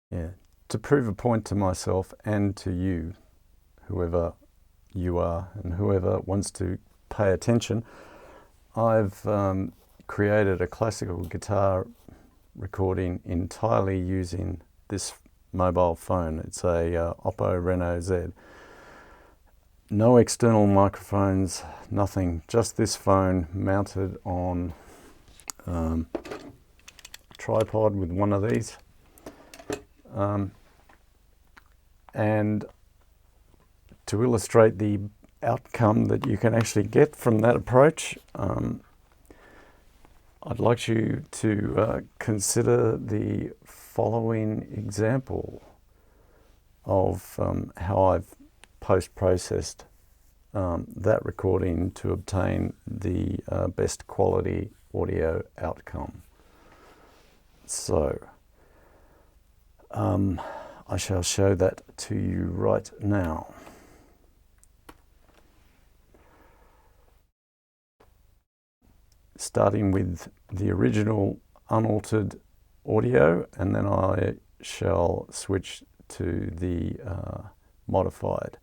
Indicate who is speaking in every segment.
Speaker 1: Yeah, to prove a point to myself and to you, whoever you are and whoever wants to pay attention, I've created a classical guitar recording entirely using this mobile phone. It's a Oppo Reno Z. No external microphones, nothing, just this phone mounted on a tripod with one of these. And to illustrate the outcome that you can actually get from that approach, I'd like you to consider the following example of how I've post-processed that recording to obtain the best quality audio outcome. So I shall show that to you right now. Starting with the original unaltered audio, and then I shall switch to the modified.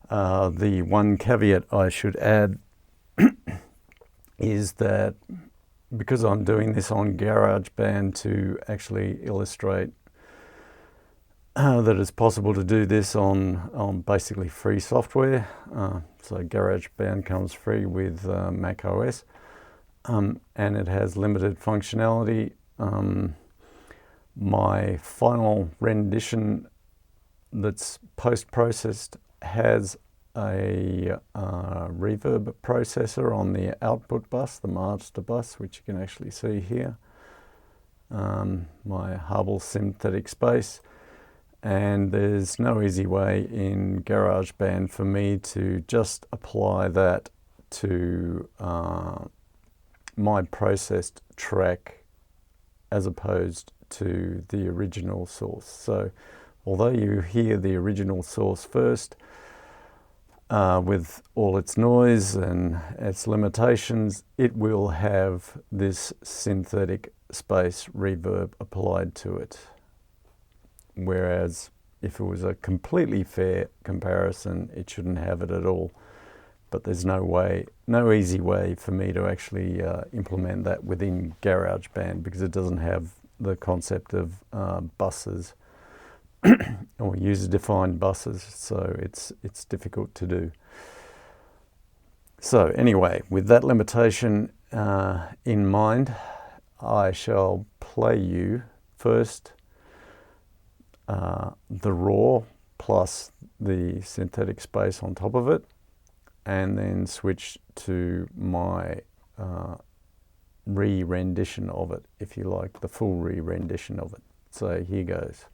Speaker 1: The one caveat I should add is that because I'm doing this on GarageBand to actually illustrate that it's possible to do this on basically free software. So GarageBand comes free with Mac OS, and it has limited functionality. My final rendition that's post-processed has a reverb processor on the output bus, the master bus, which you can actually see here. My Har-Bal Synthetic Space. And there's no easy way in GarageBand for me to just apply that to my processed track as opposed to the original source. So although you hear the original source first, with all its noise and its limitations, it will have this synthetic space reverb applied to it. Whereas if it was a completely fair comparison, it shouldn't have it at all. But there's no easy way for me to actually implement that within GarageBand because it doesn't have the concept of buses or user-defined buses, so it's difficult to do. So anyway, with that limitation in mind, I shall play you first the raw plus the synthetic space on top of it, and then switch to my re-rendition of it, if you like, the full re-rendition of it. So here goes.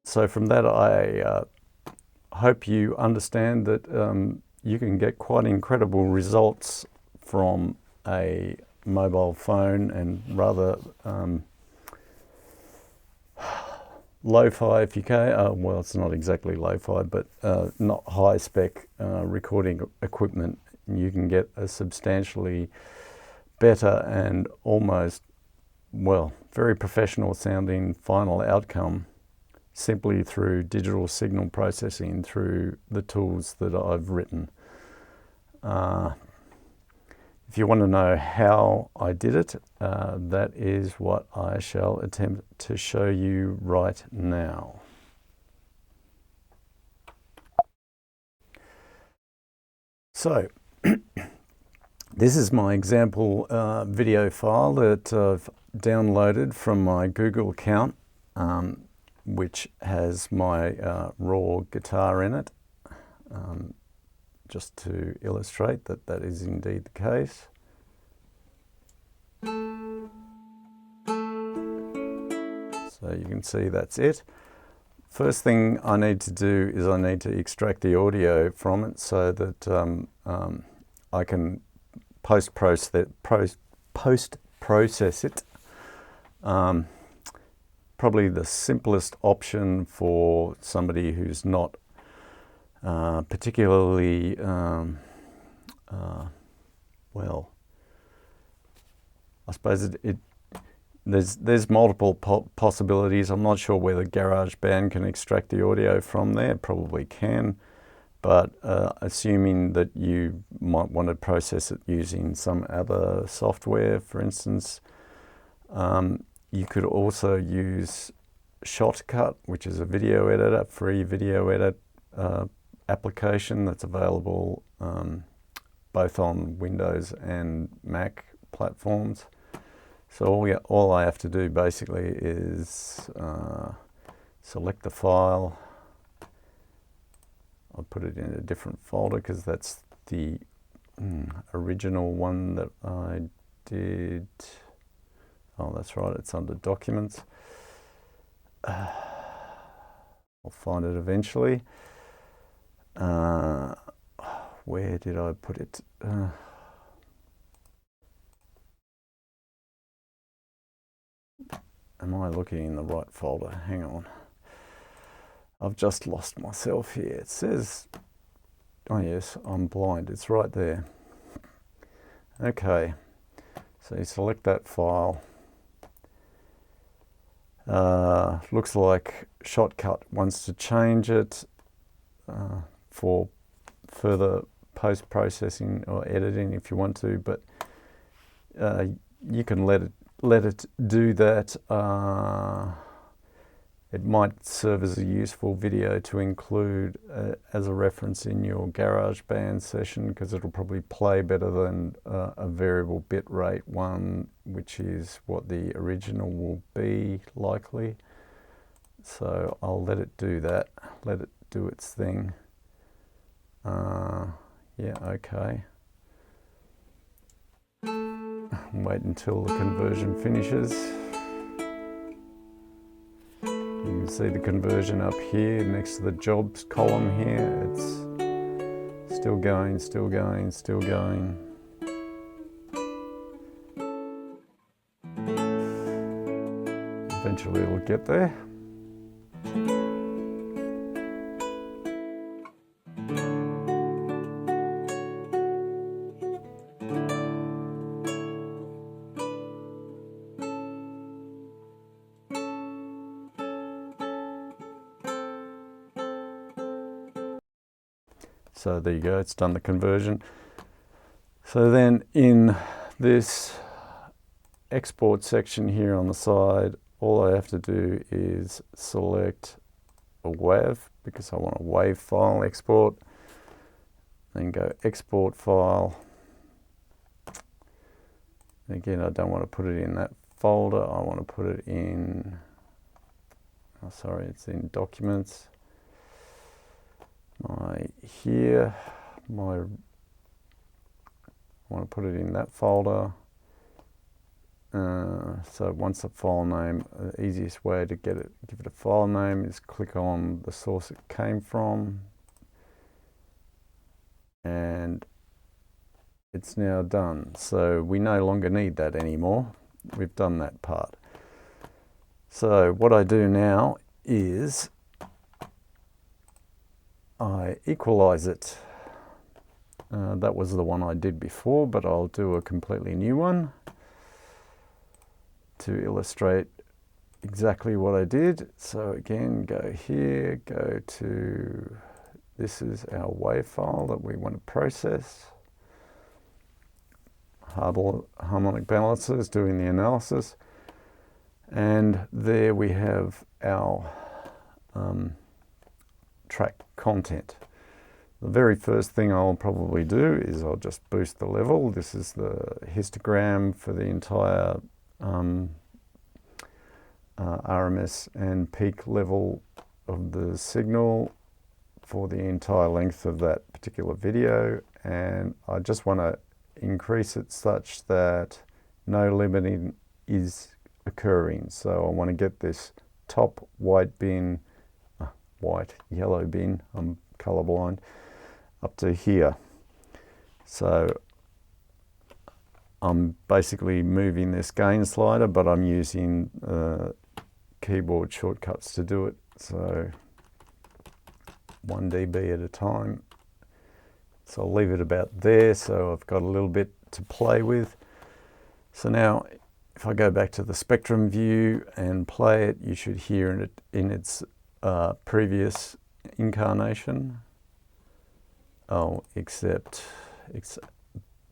Speaker 1: So from that, I hope you understand that you can get quite incredible results from a mobile phone, and rather lo-fi if you can. Well, it's not exactly lo-fi, but not high-spec recording equipment. You can get a substantially better and almost, well, very professional sounding final outcome simply through digital signal processing through the tools that I've written. If you want to know how I did it, that is what I shall attempt to show you right now. So, this is my example video file that I've downloaded from my Google account, which has my raw guitar in it. just to illustrate that that is indeed the case. So you can see that's it. First thing I need to do is I need to extract the audio from it so that I can post-process it. Probably the simplest option for somebody who's not particularly, well, I suppose there's multiple possibilities. I'm not sure whether GarageBand can extract the audio from there. It probably can, but assuming that you might want to process it using some other software, for instance, you could also use Shotcut, which is a video editor, free video edit application that's available both on Windows and Mac platforms. So all I have to do basically is select the file. I'll put it in a different folder because that's the original one that I did. Oh, that's right, it's under Documents. I'll find it eventually. Where did I put it? Am I looking in the right folder? Hang on. I've just lost myself here. It says, oh yes, I'm blind. It's right there. Okay, so you select that file. Looks like Shotcut wants to change it for further post-processing or editing if you want to, but you can let it do that. It might serve as a useful video to include as a reference in your GarageBand session, because it'll probably play better than a variable bit rate one, which is what the original will be likely. So I'll let it do that, let it do its thing. Yeah, okay. Wait until the conversion finishes. You can see the conversion up here next to the jobs column here. It's still going, still going, still going. Eventually it'll get there. So there you go, it's done the conversion. So then in this export section here on the side, all I have to do is select a WAV, because I want a WAV file export. Then go export file. And again, I don't want to put it in that folder. I want to put it in, oh sorry, it's in Documents. I want to put it in that folder. So once a file name, the easiest way to give it a file name is click on the source it came from, and it's now done. So we no longer need that anymore. We've done that part. So what I do now is I equalize it. That was the one I did before, but I'll do a completely new one to illustrate exactly what I did. So again, go here, go to, this is our WAV file that we want to process. Har-Bal Harmonic balancer is doing the analysis. And there we have our track content. The very first thing I'll probably do is I'll just boost the level. This is the histogram for the entire RMS and peak level of the signal for the entire length of that particular video, and I just want to increase it such that no limiting is occurring. So I want to get this top white bin, yellow bin, I'm colorblind, up to here. So I'm basically moving this gain slider, but I'm using keyboard shortcuts to do it. So 1 dB at a time. So I'll leave it about there, so I've got a little bit to play with. So now if I go back to the spectrum view and play it, you should hear it in its previous incarnation. Oh, except it's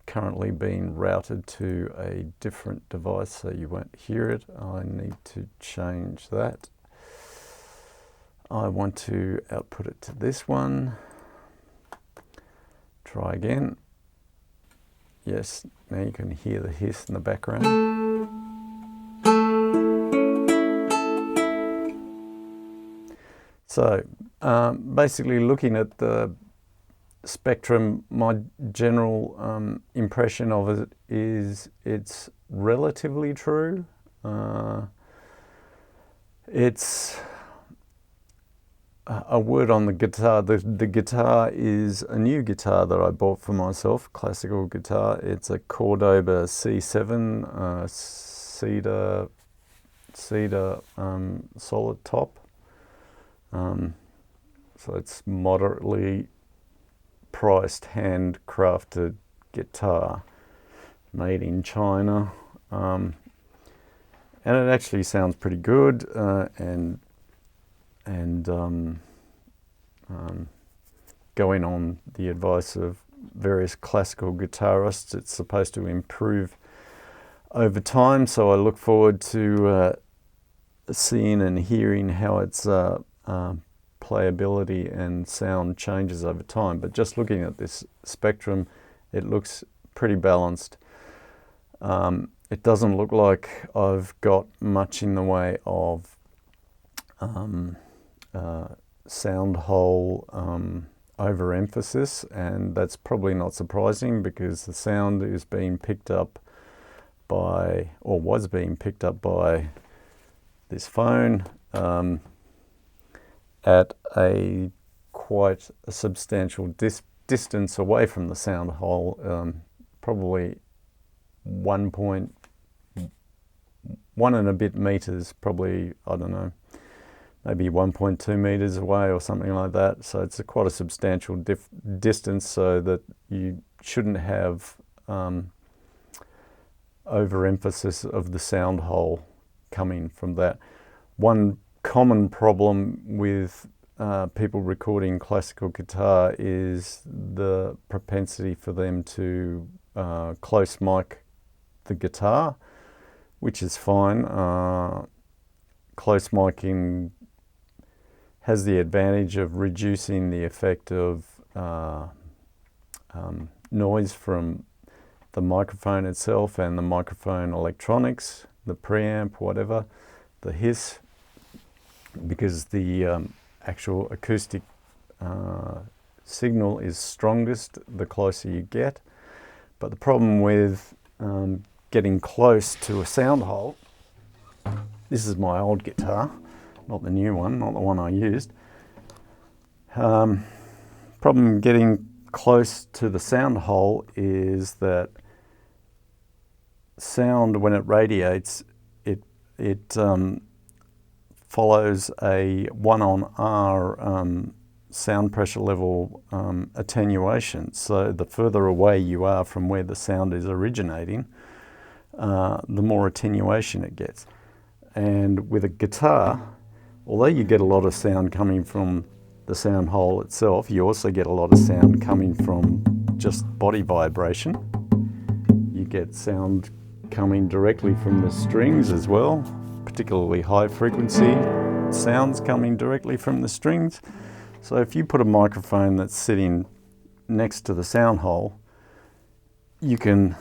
Speaker 1: currently being routed to a different device, so you won't hear it. I need to change that. I want to output it to this one. Try again. Yes, now you can hear the hiss in the background. So basically looking at the spectrum, my general impression of it is it's relatively true. It's a word on the guitar. The guitar is a new guitar that I bought for myself, classical guitar. It's a Cordoba C7 cedar solid top. So it's moderately priced, handcrafted guitar made in China, and it actually sounds pretty good. Going on the advice of various classical guitarists, it's supposed to improve over time. So I look forward to seeing and hearing how its playability and sound changes over time. But just looking at this spectrum, it looks pretty balanced. It doesn't look like I've got much in the way of sound hole overemphasis, and that's probably not surprising because the sound is being picked up by, or was being picked up by, this phone at a quite a substantial distance away from the sound hole, probably 1 and a bit meters, probably, I don't know, maybe 1.2 meters away or something like that. So it's quite a substantial distance, so that you shouldn't have overemphasis of the sound hole coming from that. One common problem with people recording classical guitar is the propensity for them to close mic the guitar, which is fine. Close micing has the advantage of reducing the effect of noise from the microphone itself and the microphone electronics, the preamp, whatever, the hiss, because the actual acoustic signal is strongest the closer you get. But the problem with getting close to a sound hole, this is my old guitar, not the new one, not the one I used. Problem getting close to the sound hole is that sound, when it radiates, it follows a 1 on R sound pressure level attenuation. So the further away you are from where the sound is originating, the more attenuation it gets. And with a guitar, although you get a lot of sound coming from the sound hole itself, you also get a lot of sound coming from just body vibration. You get sound coming directly from the strings as well, particularly high frequency sounds coming directly from the strings. So if you put a microphone that's sitting next to the sound hole, you can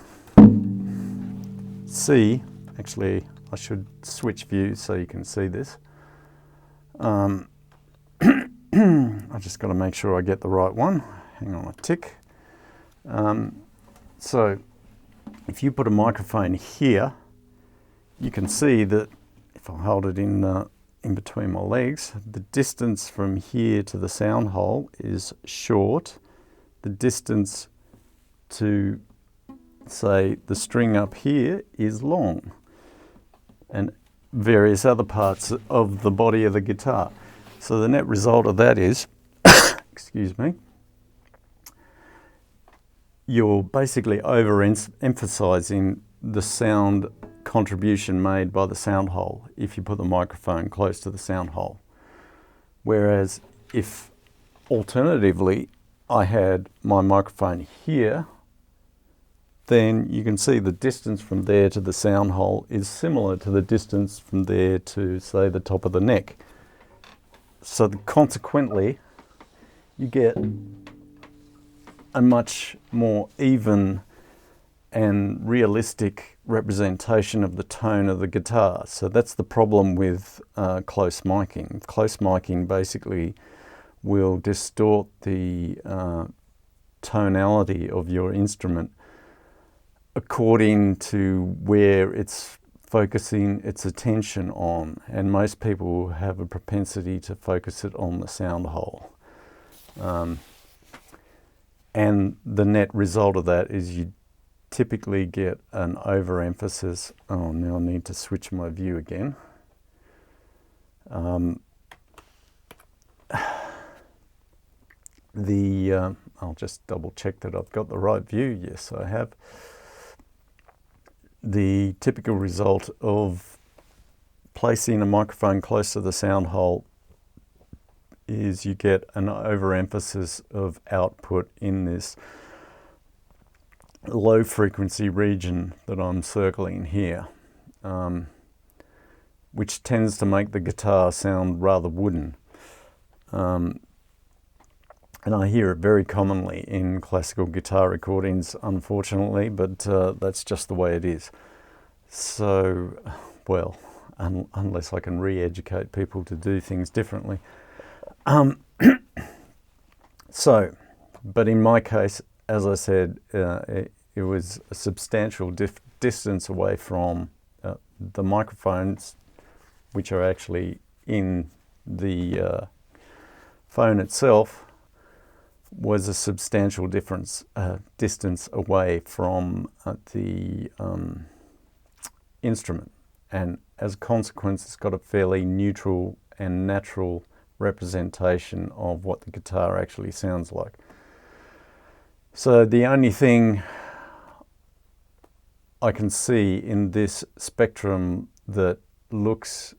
Speaker 1: see, actually I should switch views so you can see this. I just got to make sure I get the right one. Hang on a tick. So if you put a microphone here, you can see that if I hold it in between my legs, the distance from here to the sound hole is short. The distance to, say, the string up here is long, and various other parts of the body of the guitar. So the net result of that is, excuse me, you're basically overemphasizing the sound contribution made by the sound hole if you put the microphone close to the sound hole. Whereas if alternatively I had my microphone here, then you can see the distance from there to the sound hole is similar to the distance from there to, say, the top of the neck. So consequently, you get a much more even and realistic representation of the tone of the guitar. So that's the problem with close miking. Close miking basically will distort the tonality of your instrument according to where it's focusing its attention on, and most people have a propensity to focus it on the sound hole. And the net result of that is you typically get an overemphasis. Oh, now I need to switch my view again. I'll just double check that I've got the right view. Yes, I have. The typical result of placing a microphone close to the sound hole is you get an overemphasis of output in this low frequency region that I'm circling here, which tends to make the guitar sound rather wooden. And I hear it very commonly in classical guitar recordings, unfortunately, but that's just the way it is. So, well, unless I can re-educate people to do things differently. But in my case, as I said, it was a substantial distance away from the microphones, which are actually in the phone itself, was a substantial distance away from the instrument. And as a consequence, it's got a fairly neutral and natural representation of what the guitar actually sounds like. So the only thing I can see in this spectrum that looks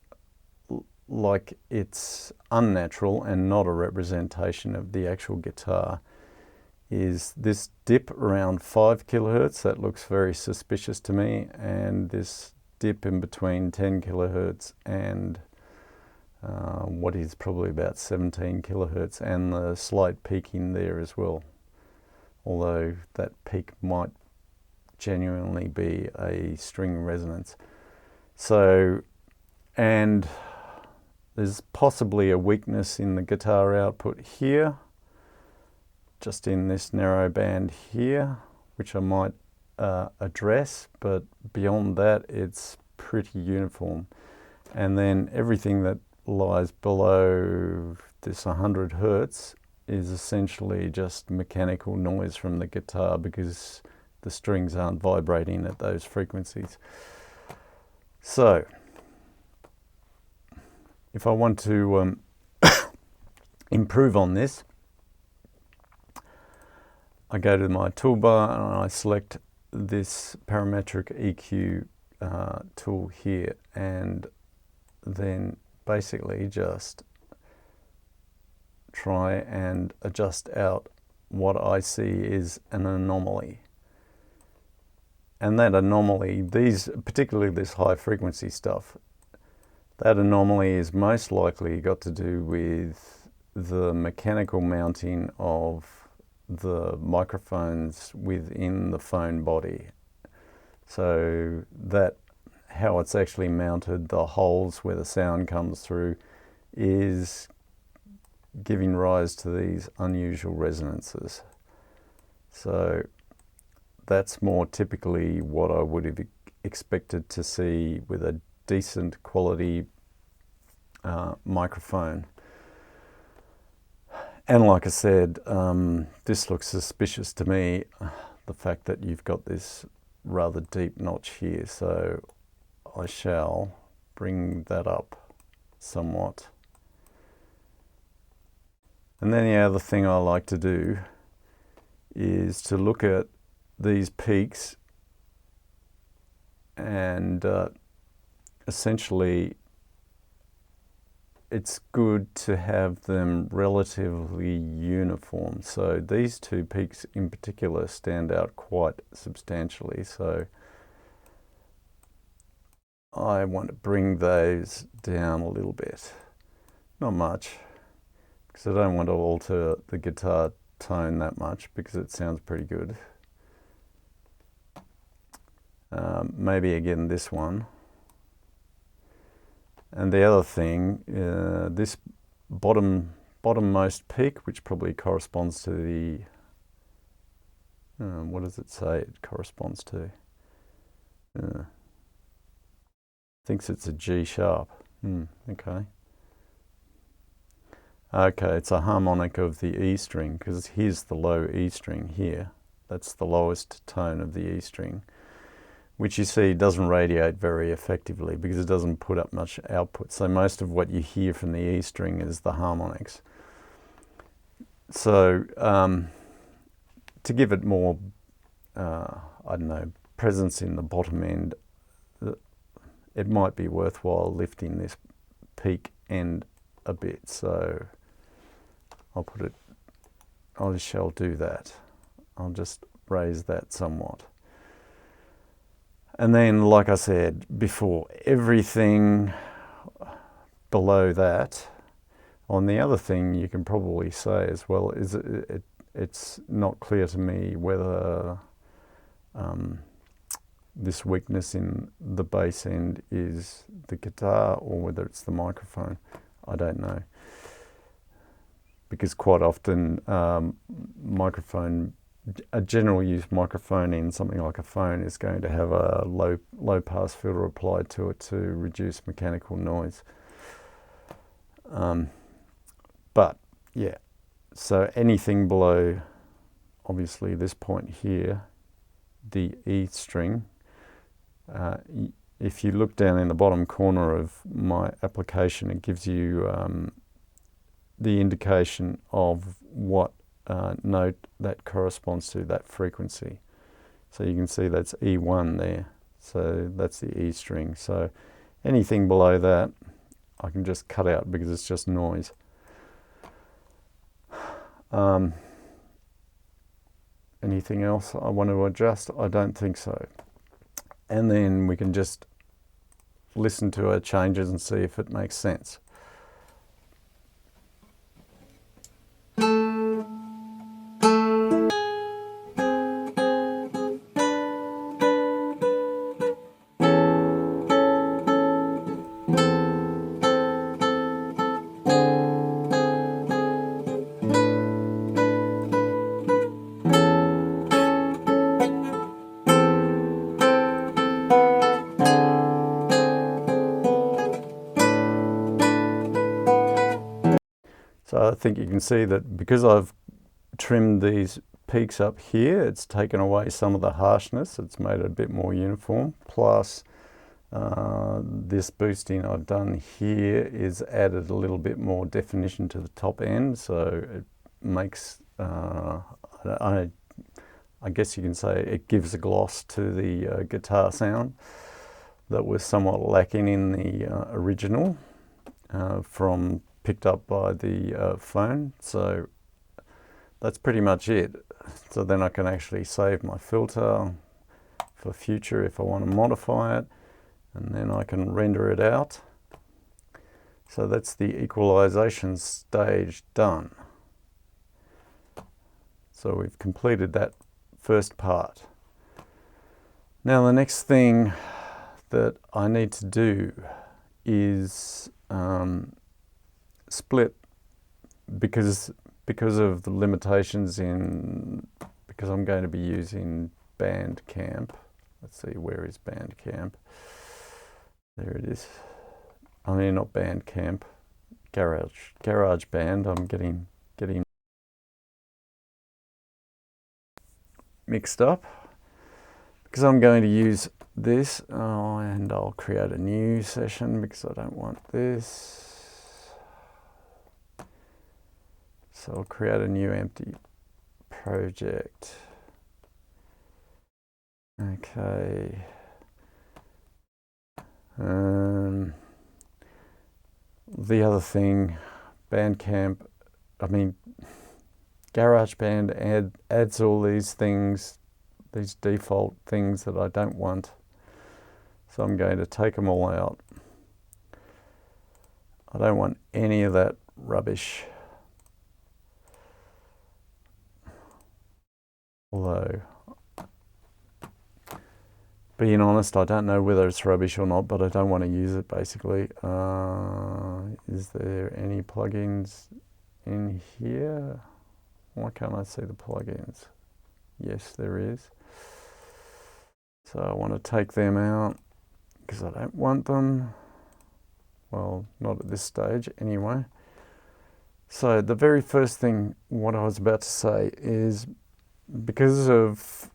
Speaker 1: like it's unnatural and not a representation of the actual guitar is this dip around 5 kilohertz. That looks very suspicious to me, and this dip in between 10 kilohertz and what is probably about 17 kilohertz, and the slight peaking there as well, although that peak might genuinely be a string resonance. So, and there's possibly a weakness in the guitar output here, just in this narrow band here, which I might address, but beyond that it's pretty uniform. And then everything that lies below this 100 hertz is essentially just mechanical noise from the guitar because the strings aren't vibrating at those frequencies. So if I want to improve on this, I go to my toolbar and I select this parametric EQ tool here, and then basically just try and adjust out what I see is an anomaly. And that anomaly, particularly this high frequency stuff, that anomaly is most likely got to do with the mechanical mounting of the microphones within the phone body. So that how it's actually mounted, the holes where the sound comes through, is giving rise to these unusual resonances. So that's more typically what I would have expected to see with a decent quality microphone. And like I said, this looks suspicious to me, the fact that you've got this rather deep notch here. So I shall bring that up somewhat. And then the other thing I like to do is to look at these peaks and essentially it's good to have them relatively uniform. So these two peaks in particular stand out quite substantially. So I want to bring those down a little bit. Not much, because I don't want to alter the guitar tone that much because it sounds pretty good. Maybe again this one. And the other thing, this bottommost peak, which probably corresponds to the, what does it say it corresponds to? Thinks it's a G sharp. Okay. Okay, it's a harmonic of the E string, because here's the low E string here. That's the lowest tone of the E string, which you see doesn't radiate very effectively because it doesn't put up much output. So most of what you hear from the E string is the harmonics. So to give it more, I don't know, presence in the bottom end, it might be worthwhile lifting this peak end a bit. So I shall do that. I'll just raise that somewhat. And then, like I said before, everything below that. On the other thing you can probably say as well is it's not clear to me whether this weakness in the bass end is the guitar or whether it's the microphone. I don't know. Because quite often a general use microphone in something like a phone is going to have a low pass filter applied to it to reduce mechanical noise. But yeah, so anything below obviously this point here, the E string, if you look down in the bottom corner of my application, it gives you the indication of what note that corresponds to, that frequency. So you can see that's E1 there. So that's the E string. So anything below that I can just cut out because it's just noise. Anything else I want to adjust? I don't think so. And then we can just listen to our changes and see if it makes sense. So I think you can see that because I've trimmed these peaks up here, it's taken away some of the harshness. It's made it a bit more uniform. Plus, this boosting I've done here is added a little bit more definition to the top end. So it makes, I guess you can say it gives a gloss to the guitar sound that was somewhat lacking in the original from picked up by the phone. So that's pretty much it. So then I can actually save my filter for future if I want to modify it, and then I can render it out. So that's the equalization stage done. So we've completed that first part. Now the next thing that I need to do is split because of the limitations because I'm going to be using Bandcamp. Let's see, where is Bandcamp? There it is. I mean, not Bandcamp, GarageBand. I'm getting mixed up because I'm going to use this, and I'll create a new session because I don't want this. So I'll create a new empty project. Okay. The other thing, Bandcamp, I mean, GarageBand adds all these things, these default things that I don't want. So I'm going to take them all out. I don't want any of that rubbish. Although, being honest, I don't know whether it's rubbish or not, but I don't want to use it basically. Is there any plugins in here? Why can't I see the plugins? Yes, there is. So I want to take them out because I don't want them. Well, not at this stage anyway. So the very first thing, what I was about to say is, because of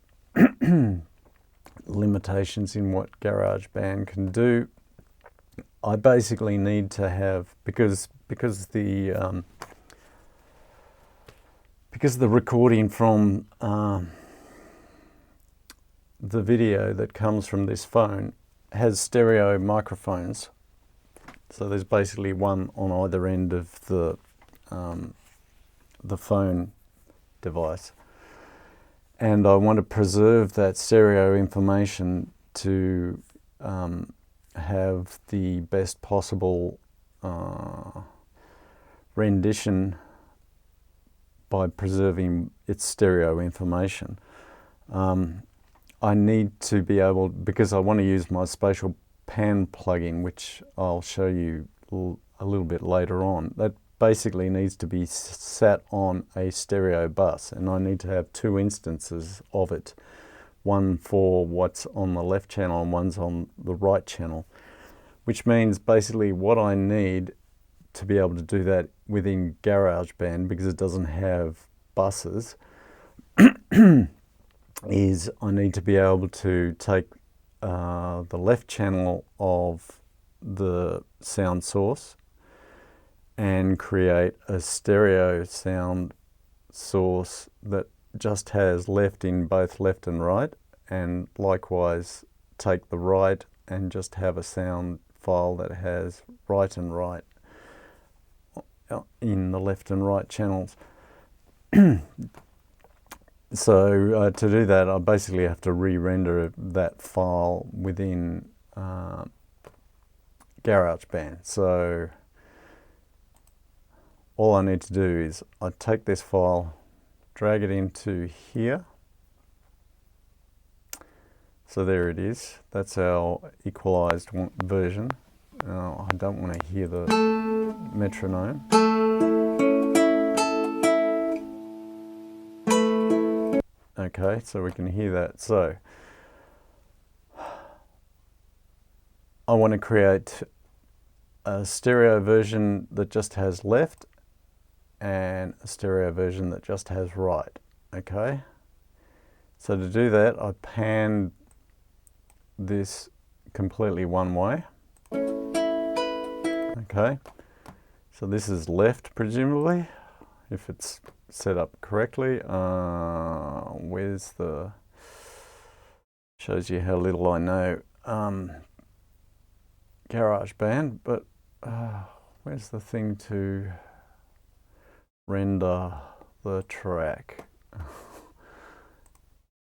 Speaker 1: limitations in what GarageBand can do, I basically need to have, because the recording from the video that comes from this phone has stereo microphones. So there's basically one on either end of the phone device. And I want to preserve that stereo information to have the best possible rendition by preserving its stereo information. I need to be able, because I want to use my Spatial Pan plugin, which I'll show you a little bit later on. That basically needs to be sat on a stereo bus, and I need to have two instances of it, one for what's on the left channel and one's on the right channel, which means basically what I need to be able to do that within GarageBand, because it doesn't have buses, is I need to be able to take the left channel of the sound source and create a stereo sound source that just has left in both left and right, and likewise take the right and just have a sound file that has right and right in the left and right channels. So to do that, I basically have to re-render that file within GarageBand. So all I need to do is I take this file, drag it into here. So there it is. That's our equalized version. I don't want to hear the metronome. Okay, so we can hear that. So I want to create a stereo version that just has left and a stereo version that just has right. Okay, so to do that, I pan this completely one way. Okay, so this is left presumably, if it's set up correctly. Where's the, shows you how little I know GarageBand, but where's the thing to render the track?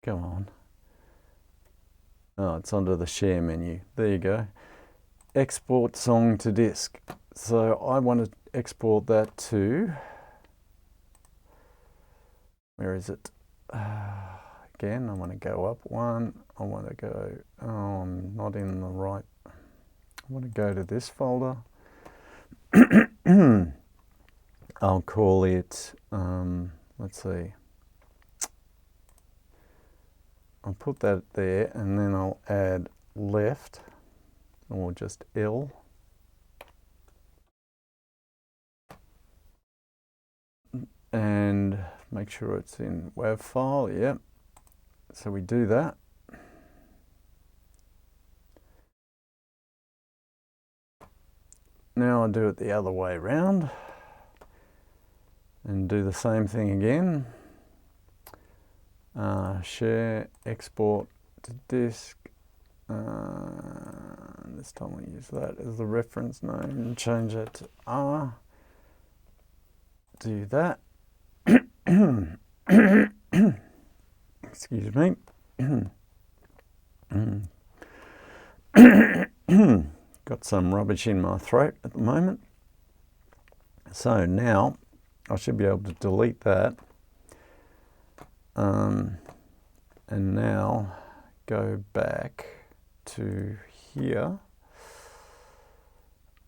Speaker 1: Come on. Oh, it's under the share menu. There you go. Export song to disk. So I want to export that to, where is it? Again, I want to go up one. I want to go, oh, I'm not in the right. I want to go to this folder. I'll call it, let's see, I'll put that there, and then I'll add left, or just L. And make sure it's in WAV file, yep. So we do that. Now I do it the other way around and do the same thing again. Share, export to disk. This time we use that as the reference name and change that to R. Do that. Excuse me. Got some rubbish in my throat at the moment. So now I should be able to delete that. And now go back to here.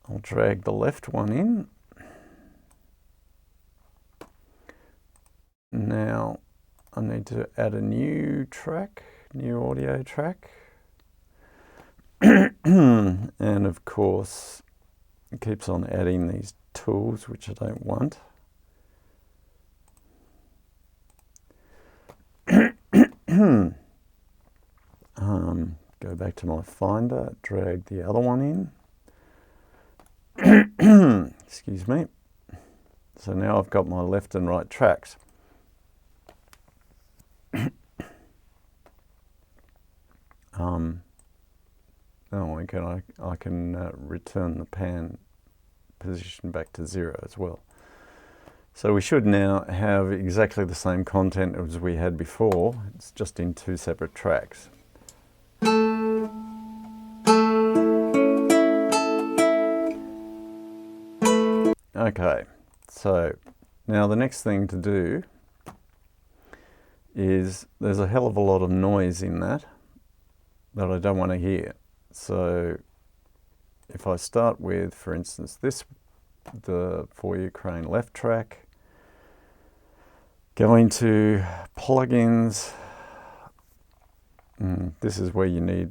Speaker 1: I'll drag the left one in. Now I need to add a new track, new audio track. And of course, it keeps on adding these tools, which I don't want. Go back to my Finder, drag the other one in. Excuse me. So now I've got my left and right tracks. I can return the pan position back to 0 as well. So we should now have exactly the same content as we had before. It's just in 2 separate tracks. Okay, so now the next thing to do is there's a hell of a lot of noise in that I don't want to hear. So if I start with, for instance, the For Ukraine left track, go into plugins. This is where you need.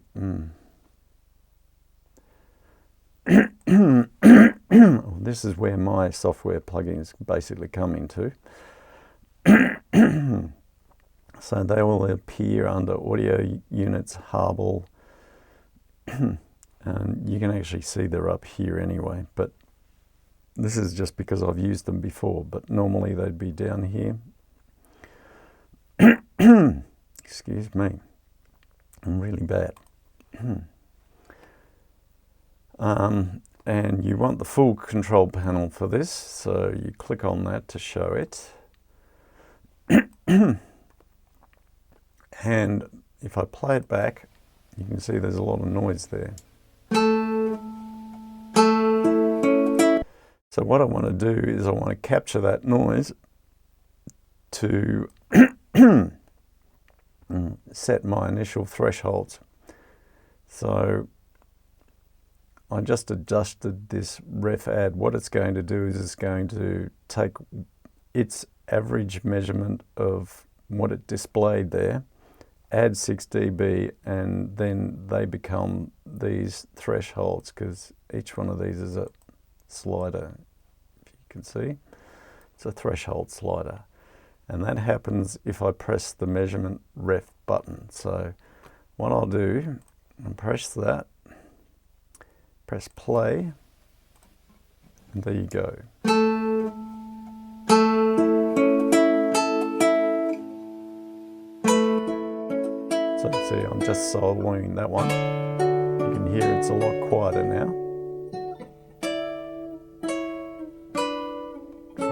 Speaker 1: This is where my software plugins basically come into. So they will appear under Audio Units, Har-Bal, and you can actually see they're up here anyway, but this is just because I've used them before, but normally they'd be down here. Excuse me, I'm really bad. And you want the full control panel for this, so you click on that to show it. And if I play it back, you can see there's a lot of noise there. So what I want to do is I want to capture that noise to set my initial thresholds. So I just adjusted this ref add. What it's going to do is it's going to take its average measurement of what it displayed there, add 6 dB, and then they become these thresholds, because each one of these is a slider, if you can see. It's a threshold slider. And that happens if I press the measurement ref button. So what I'll do, I'll press that, press play, and there you go. So see, I'm just soloing that one. You can hear it's a lot quieter now.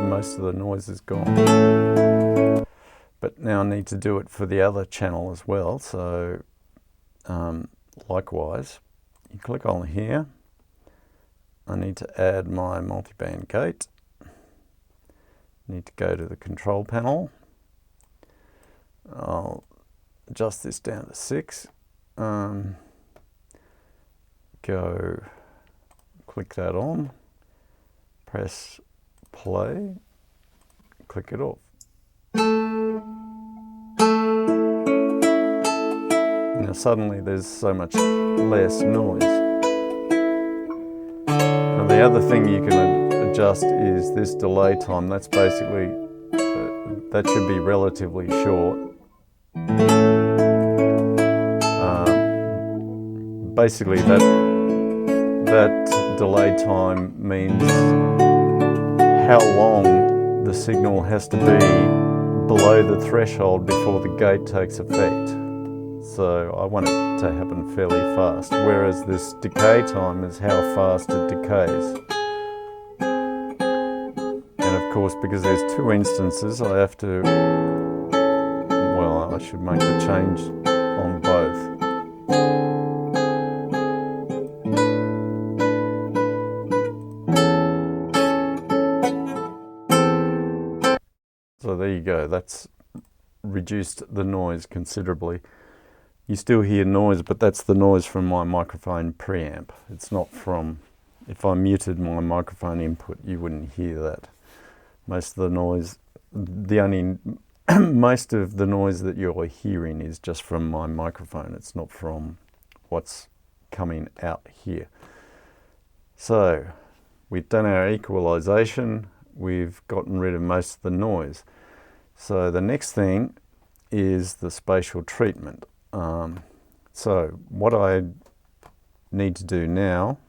Speaker 1: Most of the noise is gone. But now I need to do it for the other channel as well. So likewise, you click on here. I need to add my multiband gate. Need to go to the control panel. I'll adjust this down to 6. Go click that on, press play, click it off. Now suddenly there's so much less noise. Now the other thing you can adjust is this delay time. That's basically, that should be relatively short. Basically that delay time means how long the signal has to be below the threshold before the gate takes effect. So I want it to happen fairly fast, whereas this decay time is how fast it decays. And of course, because there's two instances, I have to, well, I should make the change on both. So there you go, that's reduced the noise considerably. You still hear noise, but that's the noise from my microphone preamp. It's not from, if I muted my microphone input, you wouldn't hear that. Most of the noise, most of the noise that you're hearing is just from my microphone. It's not from what's coming out here. So we've done our equalization. We've gotten rid of most of the noise. So the next thing is the spatial treatment. So what I need to do now,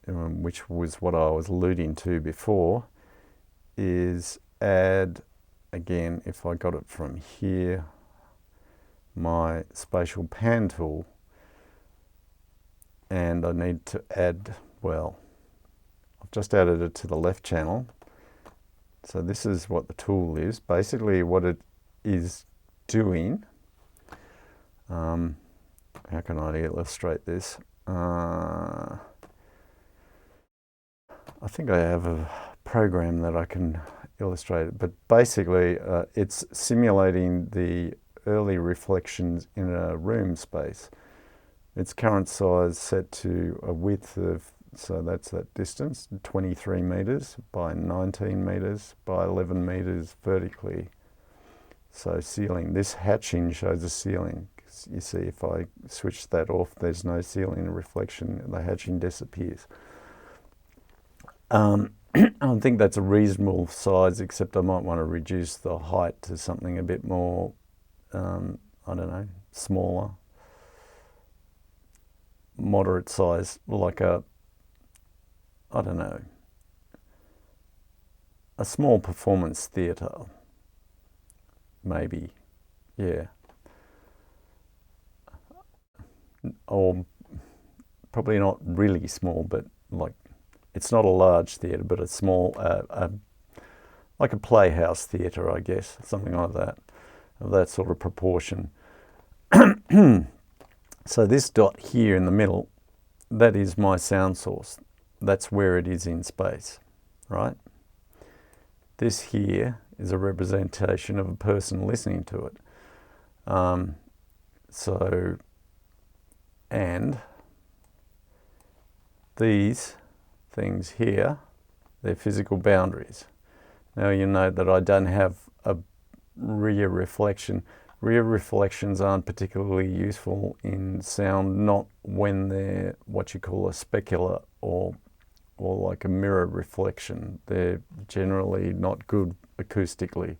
Speaker 1: which was what I was alluding to before, is add, again, if I got it from here, my Spatial Pan tool, and I need to add, well, I've just added it to the left channel. So this is what the tool is. Basically what it is doing, how can I illustrate this? I think I have a program that I can illustrate it, but basically it's simulating the early reflections in a room space. Its current size set to a width of, so that's that distance, 23 meters by 19 meters by 11 meters vertically. So ceiling, this hatching shows a ceiling. You see, if I switch that off, there's no ceiling reflection, the hatching disappears. I think that's a reasonable size, except I might want to reduce the height to something a bit more, I don't know, smaller, moderate size, like a, I don't know, a small performance theatre, maybe, yeah. Or probably not really small, but like, it's not a large theatre, but a small, like a playhouse theatre, I guess, something like that, of that sort of proportion. So this dot here in the middle, that is my sound source. That's where it is in space, right? This here is a representation of a person listening to it. And these things here, they're physical boundaries. Now you note that I don't have a rear reflection. Rear reflections aren't particularly useful in sound, not when they're what you call a specular or like a mirror reflection. They're generally not good acoustically.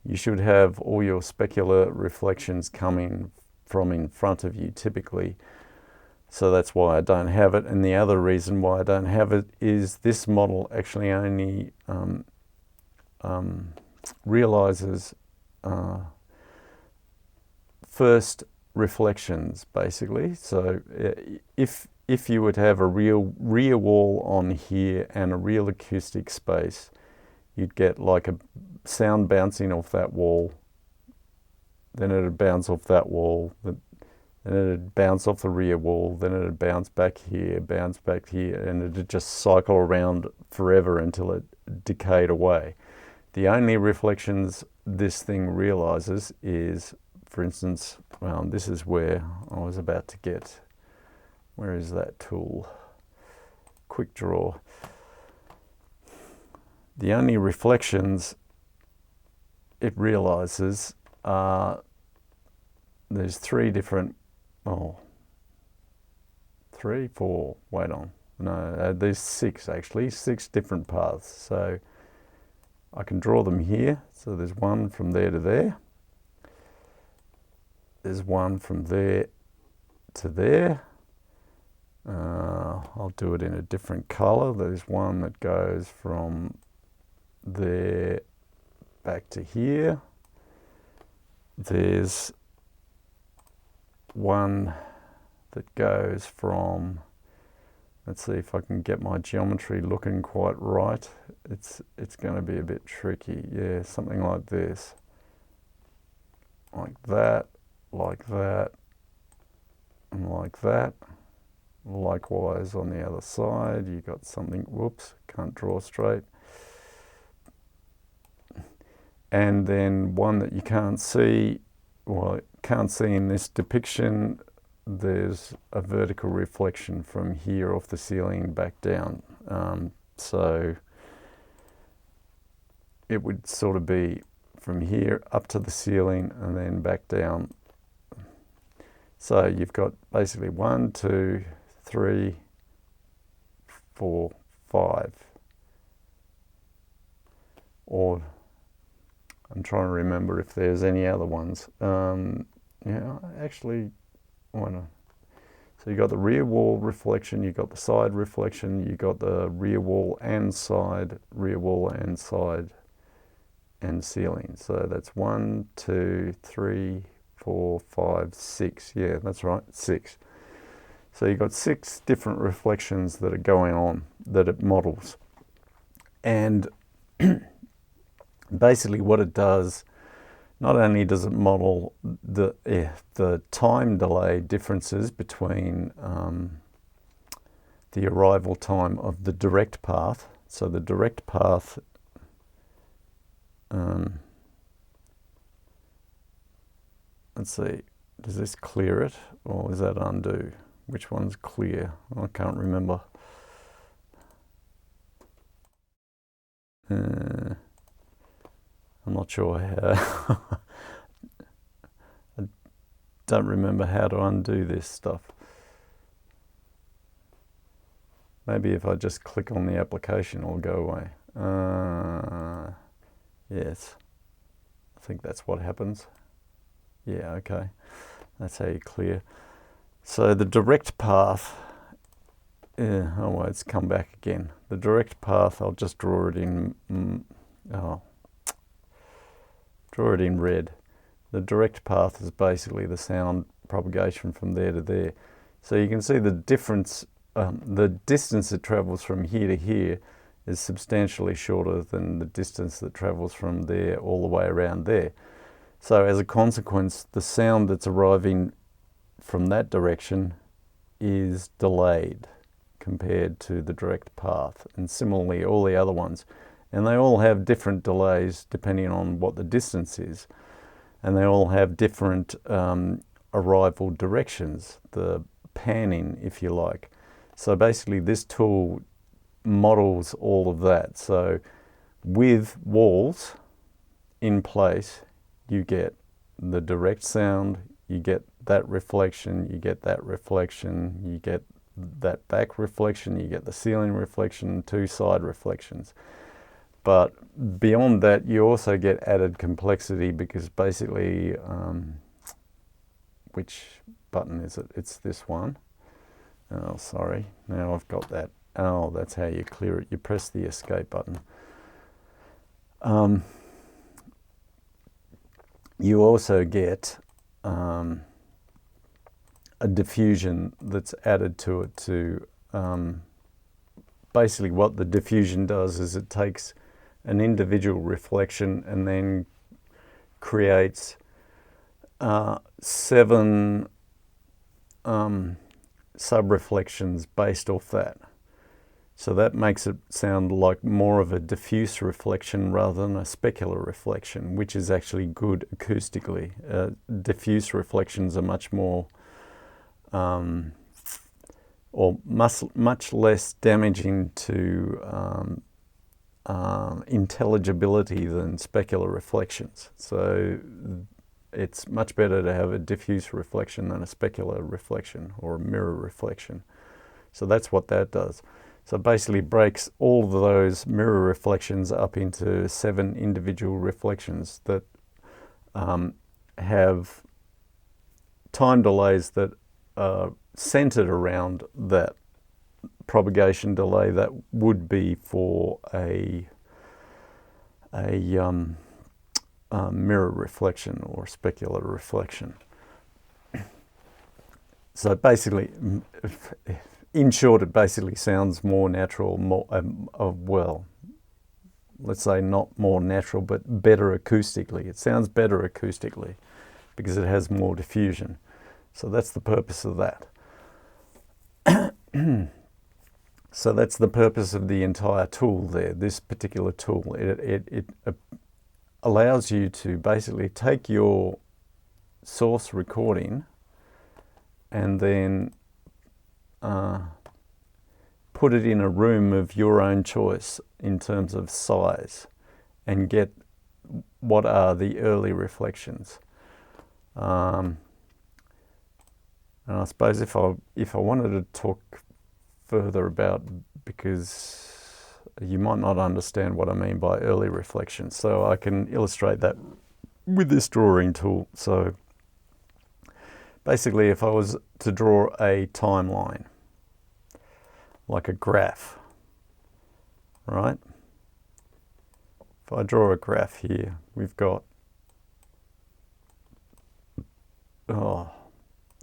Speaker 1: You should have all your specular reflections coming from in front of you typically. So that's why I don't have it. And the other reason why I don't have it is this model actually only realizes first reflections, basically. So if you would have a real rear wall on here and a real acoustic space, you'd get like a sound bouncing off that wall, then it'd bounce off that wall, then it'd bounce off the rear wall, then it'd bounce back here, and it'd just cycle around forever until it decayed away. The only reflections this thing realizes is, for instance, well, this is where I was about to get, where is that tool? Quick Draw. The only reflections it realizes there's three different, oh, 3, 4, wait on. No, there's 6 actually, 6 different paths. So I can draw them here. So there's one from there to there. There's one from there to there. I'll do it in a different color. There's one that goes from there back to here. There's one that goes from, let's see if I can get my geometry looking quite right. It's going to be a bit tricky. Yeah, something like this. Like that, and like that. Likewise on the other side, you got something, whoops, can't draw straight. And then one that you can't see, well, can't see in this depiction, there's a vertical reflection from here off the ceiling back down. So it would sort of be from here up to the ceiling and then back down. So you've got basically 1, 2, 3, 4, 5. Or I'm trying to remember if there's any other ones. Yeah, actually, why not? So you got the rear wall reflection, you got the side reflection, you got the rear wall and side, and ceiling. So that's 1, 2, 3, 4, 5, 6. Yeah, that's right, 6. So you've got 6 different reflections that are going on that it models. And basically what it does, not only does it model the time delay differences between the arrival time of the direct path. So the direct path, let's see, does this clear it or is that undo? Which one's clear? I can't remember. I'm not sure how. I don't remember how to undo this stuff. Maybe if I just click on the application, it'll go away. Yes, I think that's what happens. Yeah, okay. That's how you clear. So the direct path, oh well, it's come back again. The direct path, I'll just draw it in, draw it in red. The direct path is basically the sound propagation from there to there. So you can see the difference, the distance it travels from here to here is substantially shorter than the distance that travels from there all the way around there. So as a consequence, the sound that's arriving from that direction is delayed compared to the direct path, and similarly all the other ones. And they all have different delays depending on what the distance is, and they all have different arrival directions, the panning, if you like. So basically this tool models all of that. So with walls in place, you get the direct sound, you get that reflection, you get that reflection, you get that back reflection, you get the ceiling reflection, 2 side reflections. But beyond that, you also get added complexity because basically, which button is it? It's this one. Oh, sorry. Now I've got that. Oh, that's how you clear it. You press the escape button. You also get a diffusion that's added to it to basically what the diffusion does is it takes an individual reflection and then creates 7 sub-reflections based off that. So that makes it sound like more of a diffuse reflection rather than a specular reflection, which is actually good acoustically. Diffuse reflections are much more, or much less damaging to intelligibility than specular reflections. So it's much better to have a diffuse reflection than a specular reflection or a mirror reflection. So that's what that does. So it basically breaks all of those mirror reflections up into 7 individual reflections that have time delays that are centered around that propagation delay that would be for a mirror reflection or specular reflection. So basically, in short, it basically sounds more natural, well, let's say not more natural, but better acoustically. It sounds better acoustically because it has more diffusion. So that's the purpose of that. So that's the purpose of the entire tool there, this particular tool. It allows you to basically take your source recording and then put it in a room of your own choice in terms of size and get what are the early reflections. And I suppose if I wanted to talk further about, because you might not understand what I mean by early reflections, so I can illustrate that with this drawing tool. So basically, if I was to draw a timeline, like a graph, right? If I draw a graph here, we've got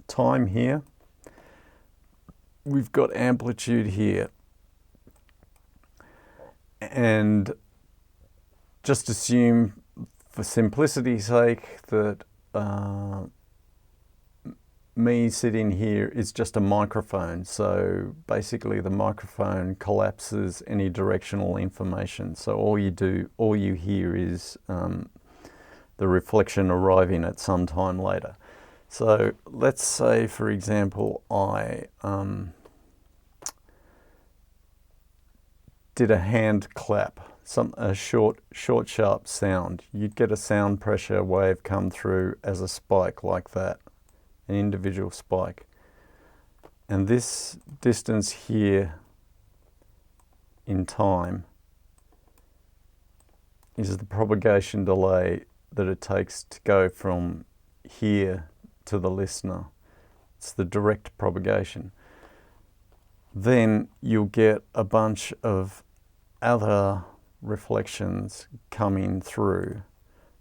Speaker 1: time here, we've got amplitude here, and just assume for simplicity's sake that me sitting here is just a microphone. So basically the microphone collapses any directional information. So all you hear is the reflection arriving at some time later. So let's say, for example, I did a hand clap, a short, sharp sound. You'd get a sound pressure wave come through as a spike like that, an individual spike. And this distance here in time is the propagation delay that it takes to go from here to the listener. It's the direct propagation. Then you'll get a bunch of other reflections coming through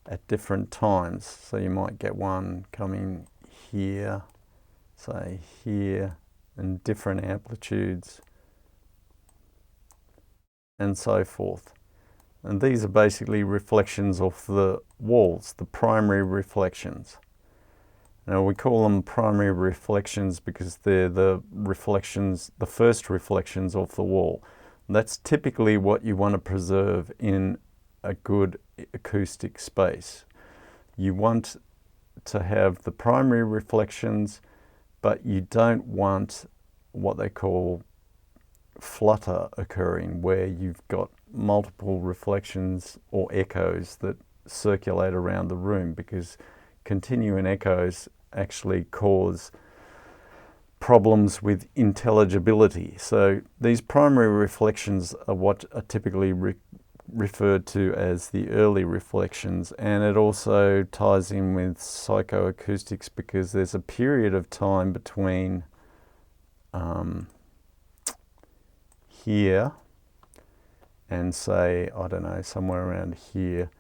Speaker 1: at different times. So you might get one coming here, say here, and different amplitudes, and so forth. And these are basically reflections off the walls, the primary reflections. Now we call them primary reflections because they're the reflections, the first reflections off the wall. That's typically what you want to preserve in a good acoustic space. You want to have the primary reflections, but you don't want what they call flutter occurring, where you've got multiple reflections or echoes that circulate around the room, because continuing echoes actually cause problems with intelligibility. So these primary reflections are what are typically referred to as the early reflections, and it also ties in with psychoacoustics because there's a period of time between here and say, I don't know, somewhere around here,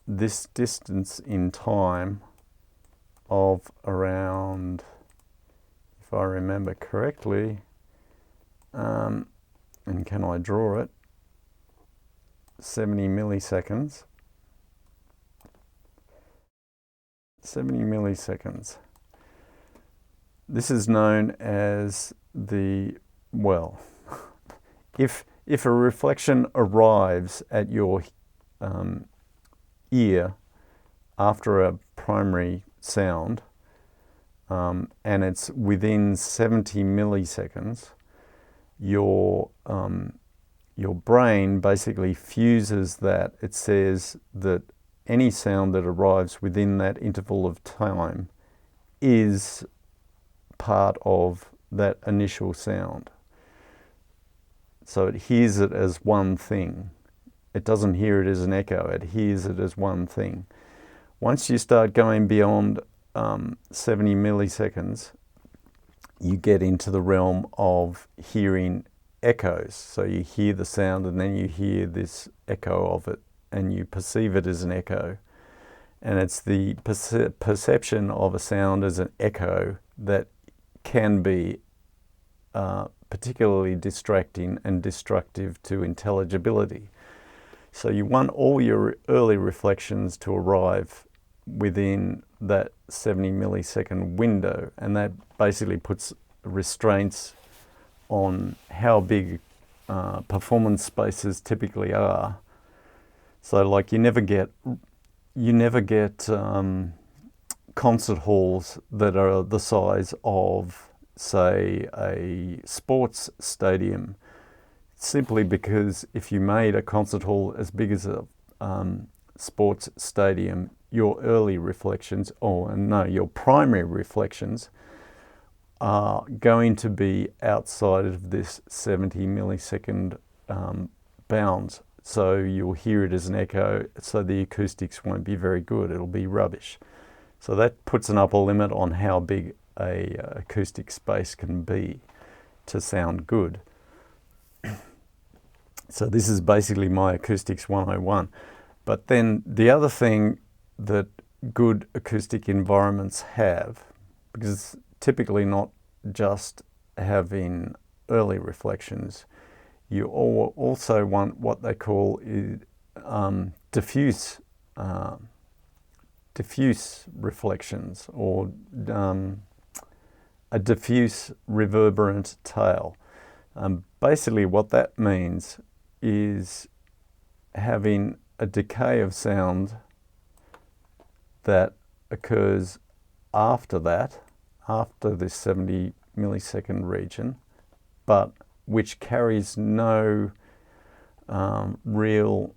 Speaker 1: this distance in time of around, if I remember correctly, and can I draw it, 70 milliseconds. 70 milliseconds. This is known as the, well, if a reflection arrives at your ear after a primary sound, and it's within 70 milliseconds, your your brain basically fuses that. It says that any sound that arrives within that interval of time is part of that initial sound. So it hears it as one thing. It doesn't hear it as an echo, it hears it as one thing. Once you start going beyond 70 milliseconds, you get into the realm of hearing echoes. So you hear the sound and then you hear this echo of it and you perceive it as an echo. And it's the perception of a sound as an echo that can be particularly distracting and destructive to intelligibility. So you want all your early reflections to arrive within that 70 millisecond window, and that basically puts restraints on how big performance spaces typically are. So like you never get concert halls that are the size of, say, a sports stadium, simply because if you made a concert hall as big as a sports stadium, your early reflections, your primary reflections are going to be outside of this 70 millisecond bounds. So you'll hear it as an echo, so the acoustics won't be very good, it'll be rubbish. So that puts an upper limit on how big a acoustic space can be to sound good. So this is basically my acoustics 101. But then the other thing that good acoustic environments have, because it's typically not just having early reflections, you also want what they call diffuse reflections, or a diffuse reverberant tail. Basically what that means is having a decay of sound that occurs after this 70 millisecond region, but which carries no real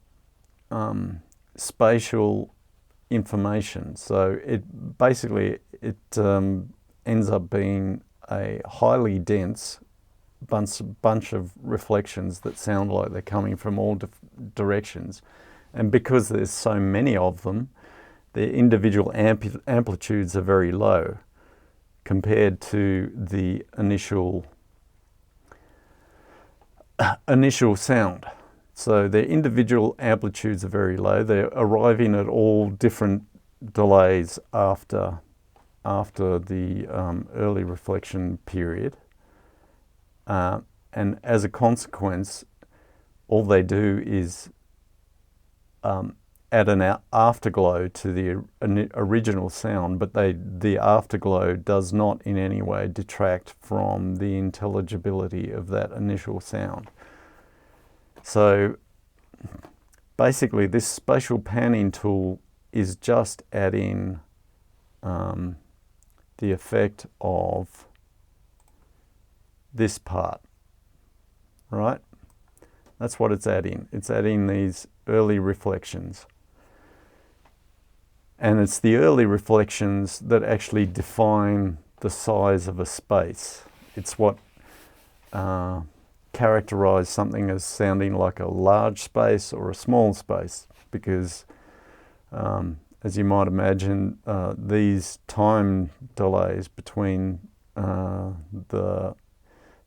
Speaker 1: spatial information. So it basically ends up being a highly dense bunch of reflections that sound like they're coming from all directions. And because there's so many of them, their individual amplitudes are very low compared to the initial sound. So their individual amplitudes are very low. They're arriving at all different delays after the early reflection period. And as a consequence, all they do is add an afterglow to the original sound, but the afterglow does not in any way detract from the intelligibility of that initial sound. So basically this spatial panning tool is just adding the effect of this part, right? That's what it's adding. It's adding these early reflections. And it's the early reflections that actually define the size of a space. It's what characterize something as sounding like a large space or a small space, because as you might imagine, these time delays between the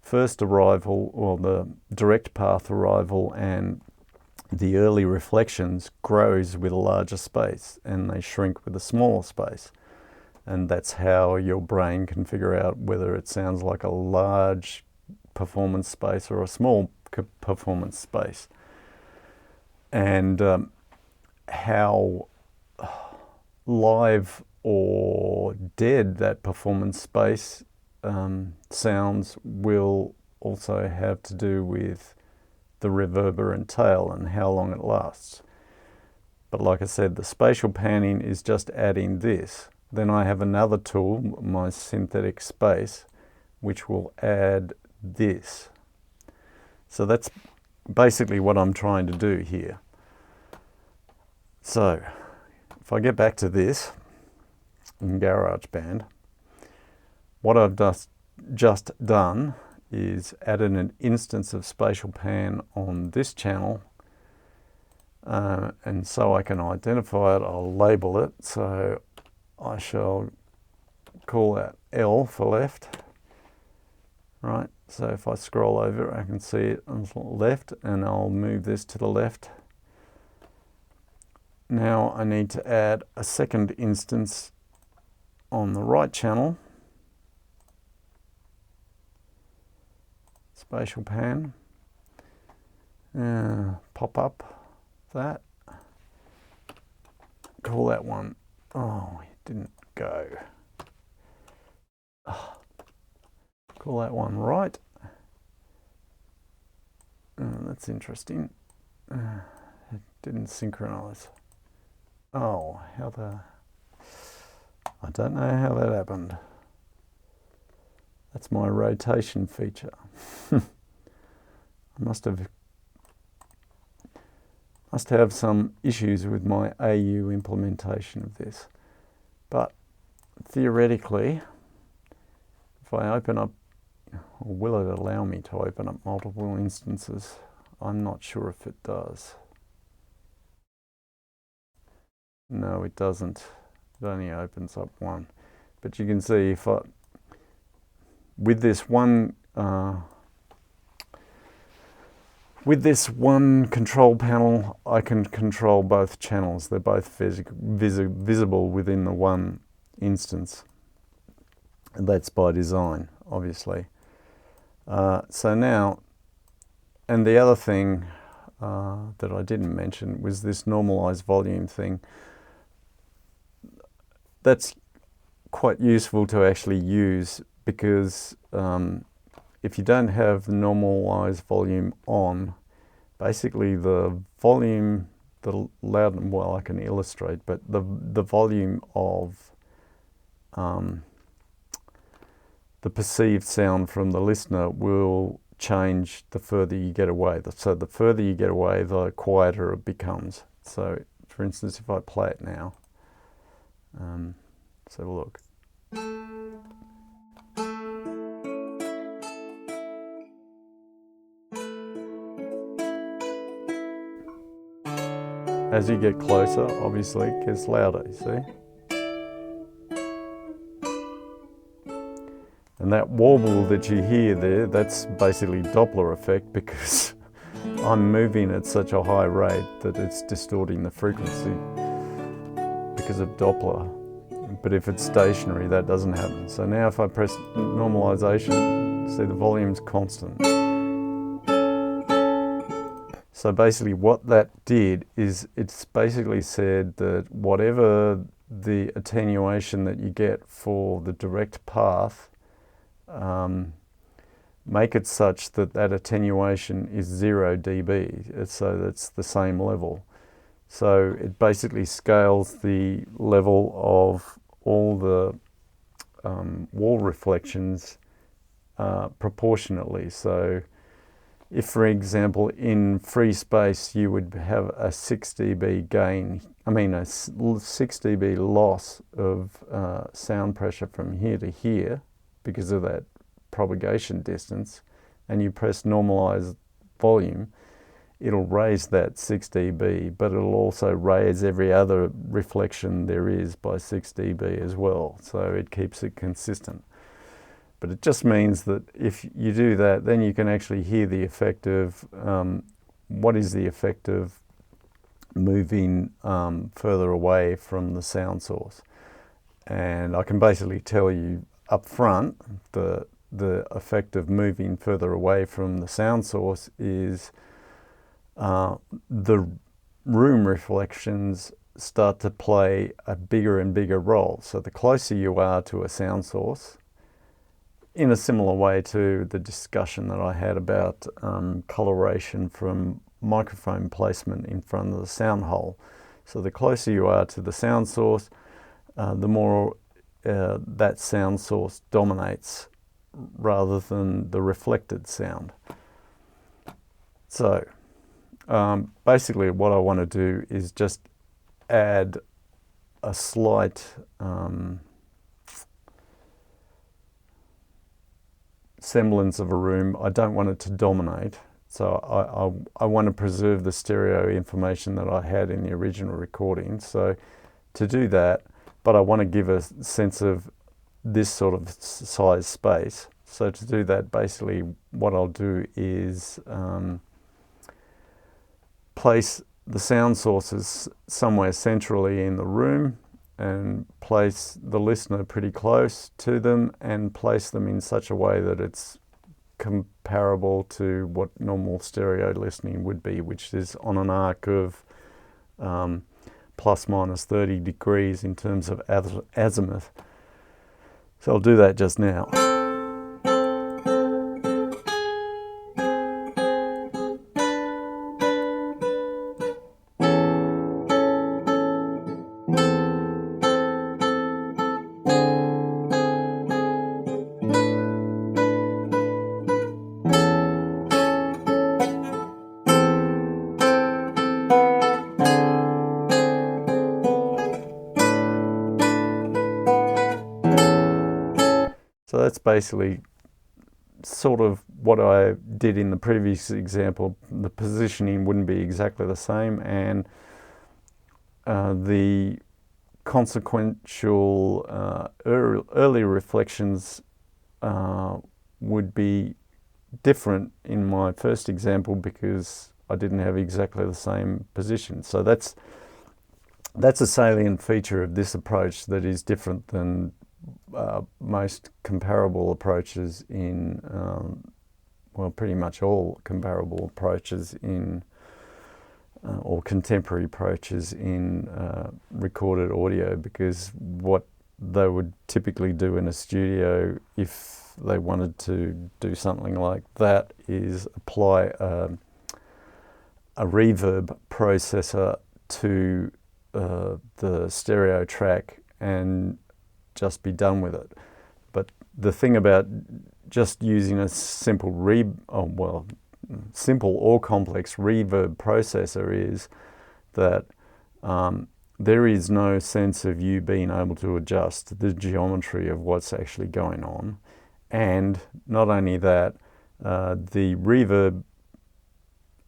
Speaker 1: first arrival, or the direct path arrival, and the early reflections grows with a larger space, and they shrink with a smaller space. And that's how your brain can figure out whether it sounds like a large performance space or a small performance space. And how live or dead that performance space sounds will also have to do with the reverberant tail and how long it lasts. But like I said, the spatial panning is just adding this. Then I have another tool, my synthetic space, which will add this. So that's basically what I'm trying to do here. So if I get back to this in GarageBand, what I've just done is added an instance of Spatial Pan on this channel, and so I can identify it, I'll label it. So I shall call that L for left, right? So if I scroll over, I can see it on the left, and I'll move this to the left. Now I need to add a second instance on the right channel, Spatial Pan, pop up that, call that one, oh, it didn't go. Call that one right. That's interesting. It didn't synchronize. Oh, I don't know how that happened. That's my rotation feature. I must have some issues with my AU implementation of this. But theoretically, if I open up, or will it allow me to open up multiple instances? I'm not sure if it does. No, it doesn't. It only opens up one. But you can see if I, with this one control panel, I can control both channels. They're both visible within the one instance. And that's by design, obviously. So now, and the other thing that I didn't mention was this normalized volume thing. That's quite useful to actually use, because if you don't have the normalized volume on, basically the volume, the loud, well, I can illustrate, but the volume of the perceived sound from the listener will change the further you get away. So the further you get away, the quieter it becomes. So for instance, if I play it now, let's have a look. As you get closer, obviously it gets louder, you see? And that warble that you hear there, that's basically Doppler effect, because I'm moving at such a high rate that it's distorting the frequency because of Doppler. But if it's stationary, that doesn't happen. So now if I press normalization, see the volume's constant. So basically what that did is it's basically said that whatever the attenuation that you get for the direct path, make it such that that attenuation is 0 dB, so that's the same level. So it basically scales the level of all the wall reflections proportionately. So if, for example, in free space you would have a 6 dB gain, a 6 dB loss of sound pressure from here to here because of that propagation distance, and you press normalize volume, it'll raise that 6 dB, but it'll also raise every other reflection there is by 6 dB as well. So it keeps it consistent. But it just means that if you do that, then you can actually hear the effect of, what is the effect of moving further away from the sound source. And I can basically tell you up front, the effect of moving further away from the sound source is the room reflections start to play a bigger and bigger role. So the closer you are to a sound source, in a similar way to the discussion that I had about coloration from microphone placement in front of the sound hole. So the closer you are to the sound source, the more that sound source dominates rather than the reflected sound. So basically what I want to do is just add a slight semblance of a room. I don't want it to dominate, so I want to preserve the stereo information that I had in the original recording. So to do that, but I want to give a sense of this sort of size space. So to do that, basically what I'll do is place the sound sources somewhere centrally in the room and place the listener pretty close to them and place them in such a way that it's comparable to what normal stereo listening would be, which is on an arc of plus minus 30 degrees in terms of azimuth. So I'll do that just now. So that's basically sort of what I did in the previous example. The positioning wouldn't be exactly the same, and the consequential early reflections would be different in my first example because I didn't have exactly the same position. So that's a salient feature of this approach that is different than most comparable approaches in, well, pretty much all comparable approaches in, or contemporary approaches in recorded audio, because what they would typically do in a studio if they wanted to do something like that is apply a reverb processor to the stereo track and just be done with it. But the thing about just using a simple simple or complex reverb processor is that there is no sense of you being able to adjust the geometry of what's actually going on. And not only that, the reverb,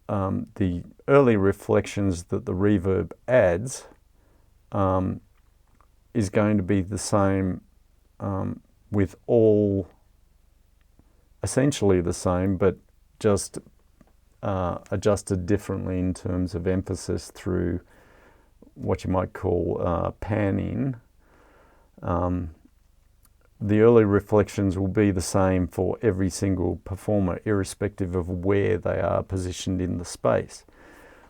Speaker 1: the early reflections that the reverb adds is going to be the same with all, essentially the same, but just adjusted differently in terms of emphasis through what you might call panning. The early reflections will be the same for every single performer, irrespective of where they are positioned in the space.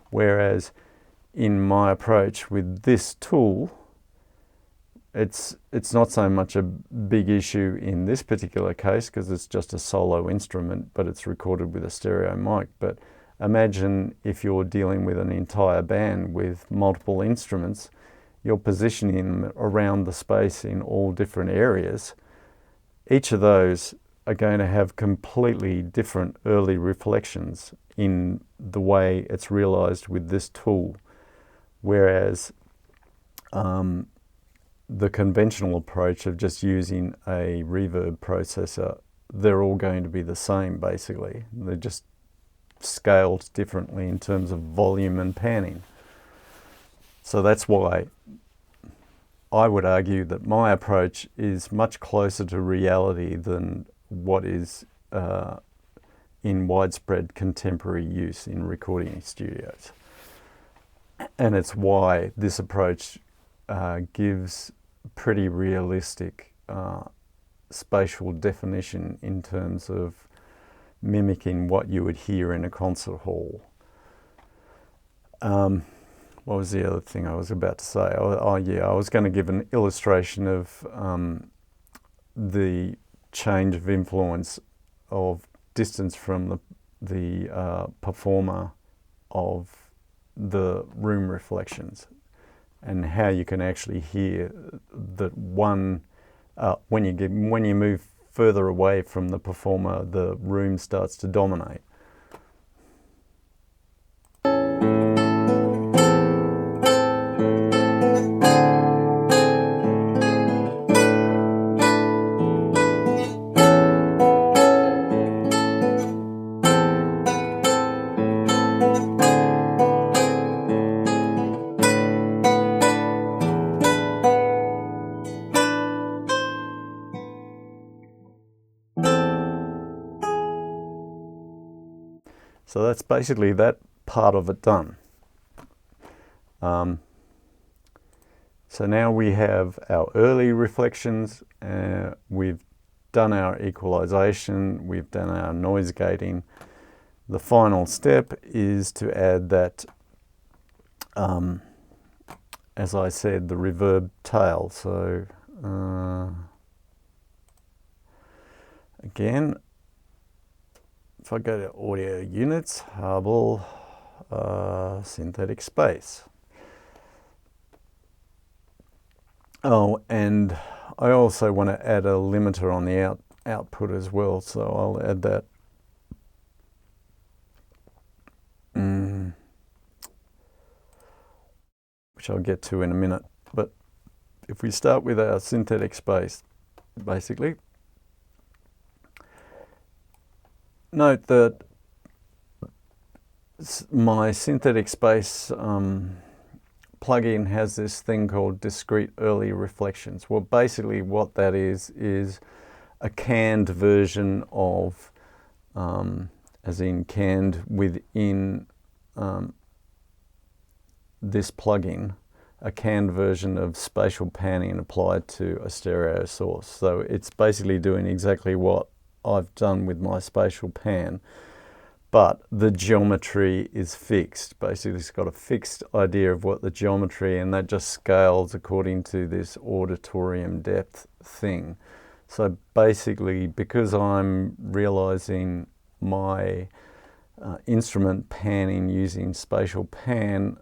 Speaker 1: Whereas in my approach with this tool, it's not so much a big issue in this particular case because it's just a solo instrument, but it's recorded with a stereo mic. But imagine if you're dealing with an entire band with multiple instruments, you're positioning them around the space in all different areas. Each of those are going to have completely different early reflections in the way it's realized with this tool. Whereas the conventional approach of just using a reverb processor, they're all going to be the same basically. They're just scaled differently in terms of volume and panning. So that's why I would argue that my approach is much closer to reality than what is in widespread contemporary use in recording studios. And it's why this approach gives pretty realistic spatial definition in terms of mimicking what you would hear in a concert hall. What was the other thing I was about to say? Oh yeah, I was going to give an illustration of the change of influence of distance from the performer of the room reflections, and how you can actually hear that one when you move further away from the performer, the room starts to dominate. So that's basically that part of it done. So now we have our early reflections, we've done our equalization, we've done our noise gating. The final step is to add that, as I said, the reverb tail. So again, if I go to audio units, Har-Bal Synthetic Space. Oh, and I also want to add a limiter on the output as well, so I'll add that. Which I'll get to in a minute. But if we start with our synthetic space, basically, note that my synthetic space plugin has this thing called discrete early reflections. Well, basically what that is a canned version of, as in canned within this plugin, a canned version of spatial panning applied to a stereo source. So it's basically doing exactly what I've done with my spatial pan, but the geometry is fixed. Basically, it's got a fixed idea of what the geometry, and that just scales according to this auditorium depth thing. So basically, because I'm realizing my instrument panning using spatial pan,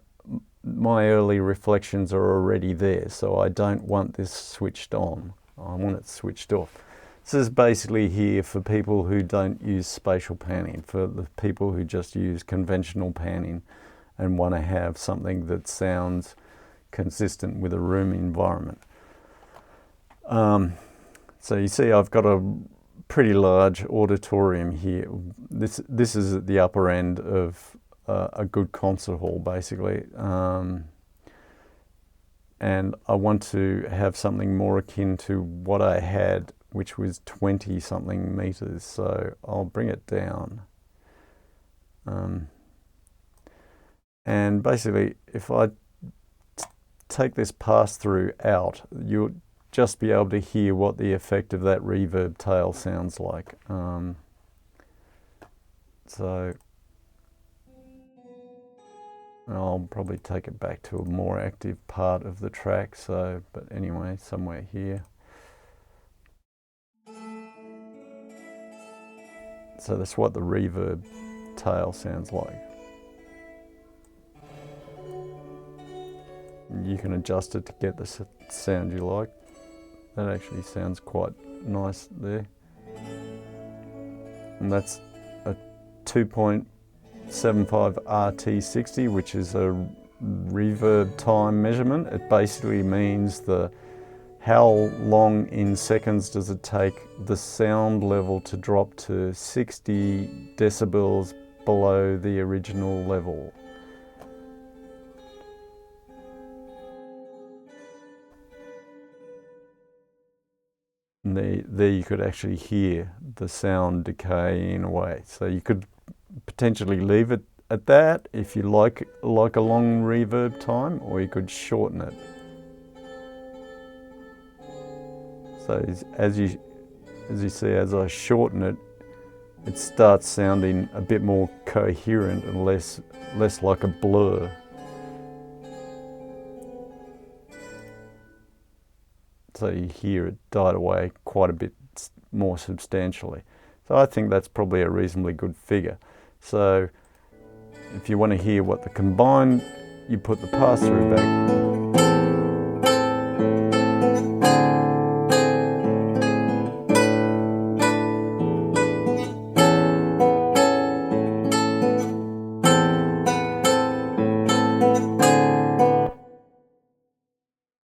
Speaker 1: my early reflections are already there, so I don't want this switched on. I want it switched off. This is basically here for people who don't use spatial panning, for the people who just use conventional panning and want to have something that sounds consistent with a room environment. So you see I've got a pretty large auditorium here. This is at the upper end of a good concert hall, basically. And I want to have something more akin to what I had, which was 20 something meters. So I'll bring it down. And basically, if I take this pass-through out, you'll just be able to hear what the effect of that reverb tail sounds like. So I'll probably take it back to a more active part of the track. So, but anyway, somewhere here. So that's what the reverb tail sounds like. You can adjust it to get the sound you like. That actually sounds quite nice there. And that's a 2.75 RT60, which is a reverb time measurement. It basically means how long in seconds does it take the sound level to drop to 60 decibels below the original level. And there you could actually hear the sound decaying away. So you could potentially leave it at that if you like a long reverb time, or you could shorten it. So as you see, as I shorten it, it starts sounding a bit more coherent and less like a blur. So you hear it died away quite a bit more substantially. So I think that's probably a reasonably good figure. So if you want to hear what the combined, you put the pass-through back.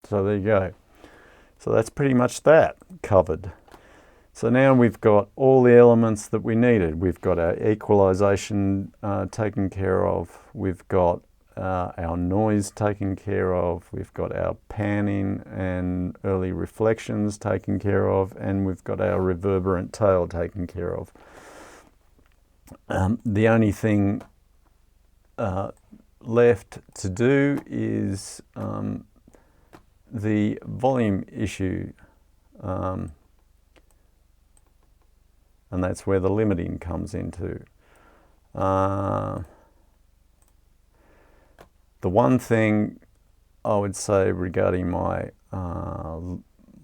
Speaker 1: So there you go. So that's pretty much that covered. So now we've got all the elements that we needed. We've got our equalization taken care of. We've got our noise taken care of. We've got our panning and early reflections taken care of. And we've got our reverberant tail taken care of. The only thing left to do is the volume issue, and that's where the limiting comes into. The one thing I would say regarding my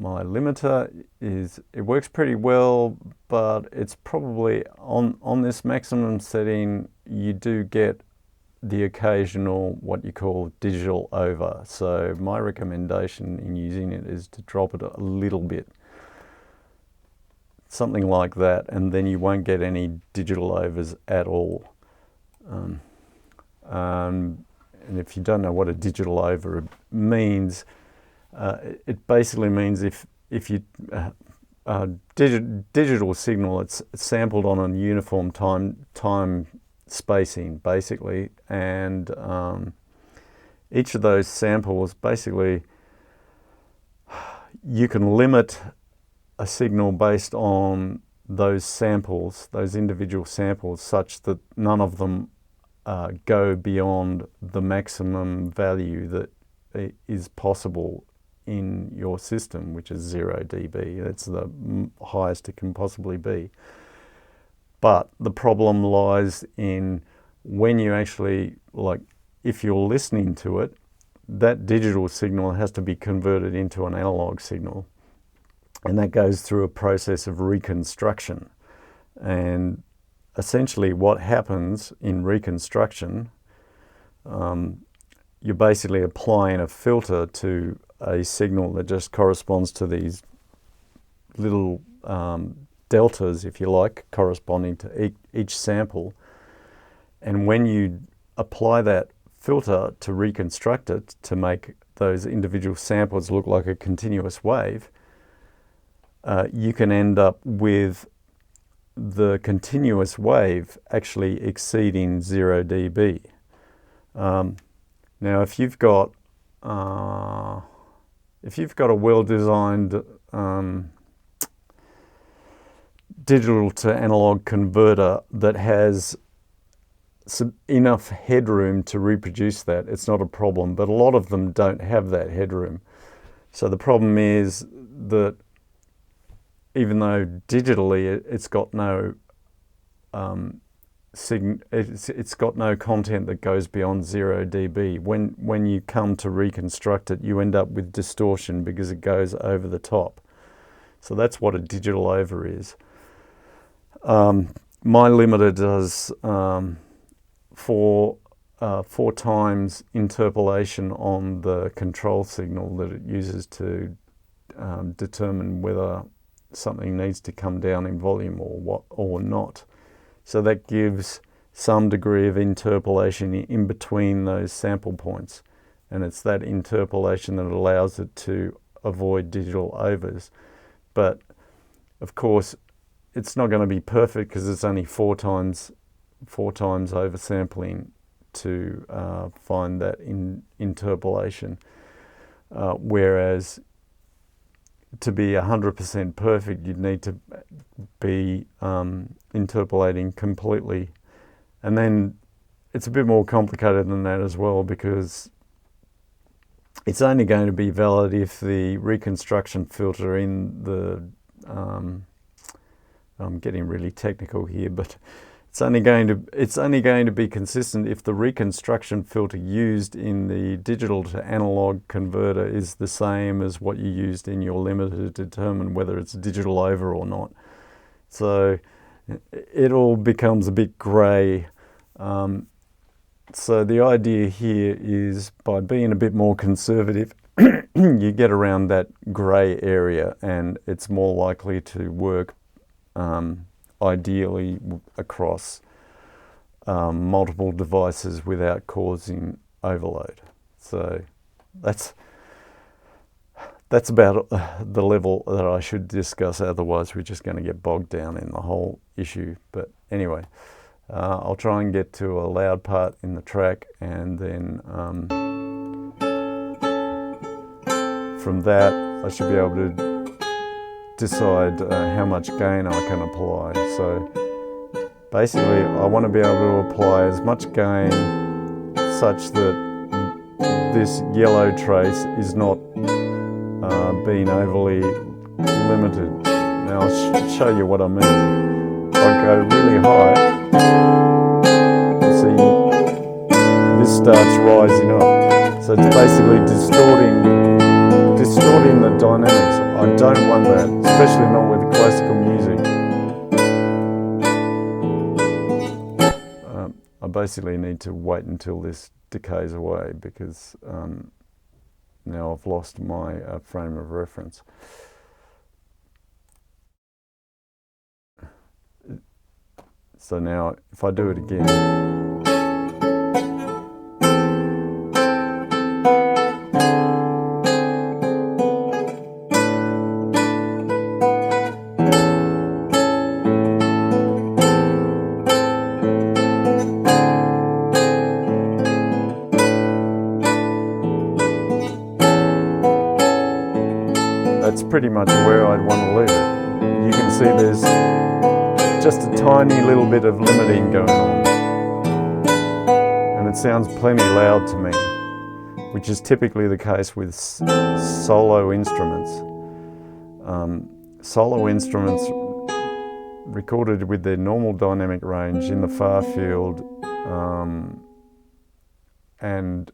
Speaker 1: my limiter is it works pretty well, but it's probably on this maximum setting you do get the occasional what you call digital over. So my recommendation in using it is to drop it a little bit, something like that, and then you won't get any digital overs at all. And if you don't know what a digital over means, it basically means if you digital signal, it's sampled on a uniform time spacing basically, and each of those samples basically you can limit a signal based on those samples, those individual samples, such that none of them go beyond the maximum value that is possible in your system, which is 0 dB. That's the highest it can possibly be. But the problem lies in when you actually, like, if you're listening to it, that digital signal has to be converted into an analog signal. And that goes through a process of reconstruction. And essentially what happens in reconstruction, you're basically applying a filter to a signal that just corresponds to these little deltas, if you like, corresponding to each sample. And when you apply that filter to reconstruct it, to make those individual samples look like a continuous wave, you can end up with the continuous wave actually exceeding 0 dB. Now, if you've got a well-designed digital to analog converter that has enough headroom to reproduce that, it's not a problem. But a lot of them don't have that headroom. So the problem is that even though digitally it's got no it's got no content that goes beyond 0 dB. When you come to reconstruct it, you end up with distortion because it goes over the top. So that's what a digital over is. My limiter does 4 times interpolation on the control signal that it uses to determine whether something needs to come down in volume or not. So that gives some degree of interpolation in between those sample points, and it's that interpolation that allows it to avoid digital overs. But of course it's not going to be perfect because it's only 4 times oversampling to find that interpolation, whereas to be 100% perfect, you'd need to be interpolating completely. And then it's a bit more complicated than that as well, because it's only going to be valid if the reconstruction filter in the, I'm getting really technical here, but it's only going to be consistent if the reconstruction filter used in the digital to analog converter is the same as what you used in your limiter to determine whether it's digital over or not. So it all becomes a bit grey. So the idea here is, by being a bit more conservative, you get around that grey area, and it's more likely to work ideally across multiple devices without causing overload. So that's about the level that I should discuss, otherwise we're just going to get bogged down in the whole issue. But anyway, I'll try and get to a loud part in the track, and then from that I should be able to decide how much gain I can apply. So basically I want to be able to apply as much gain such that this yellow trace is not being overly limited. Now I'll show you what I mean. If I go really high, see this starts rising up. So it's basically distorting the dynamics. I don't want that, especially not with classical music. I basically need to wait until this decays away because now I've lost my frame of reference. So now if I do it again, that's pretty much where I'd want to leave it. You can see there's just a tiny little bit of limiting going on. And it sounds plenty loud to me, which is typically the case with solo instruments. Solo instruments recorded with their normal dynamic range in the far field and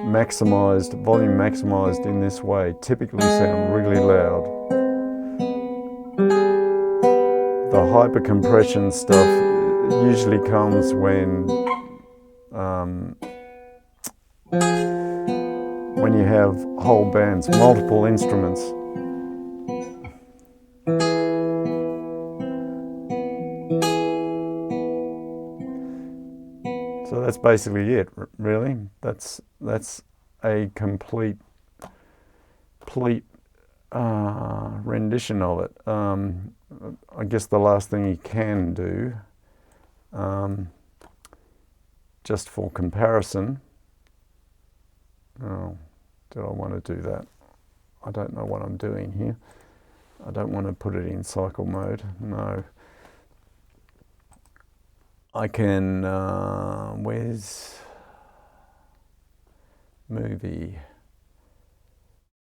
Speaker 1: volume maximized in this way typically sound really loud. The hypercompression stuff usually comes when you have whole bands, multiple instruments. So that's basically it, really. That's a complete rendition of it. I guess the last thing you can do, just for comparison, oh, did I want to do that? I don't know what I'm doing here. I don't want to put it in cycle mode, no. I can, where's movie?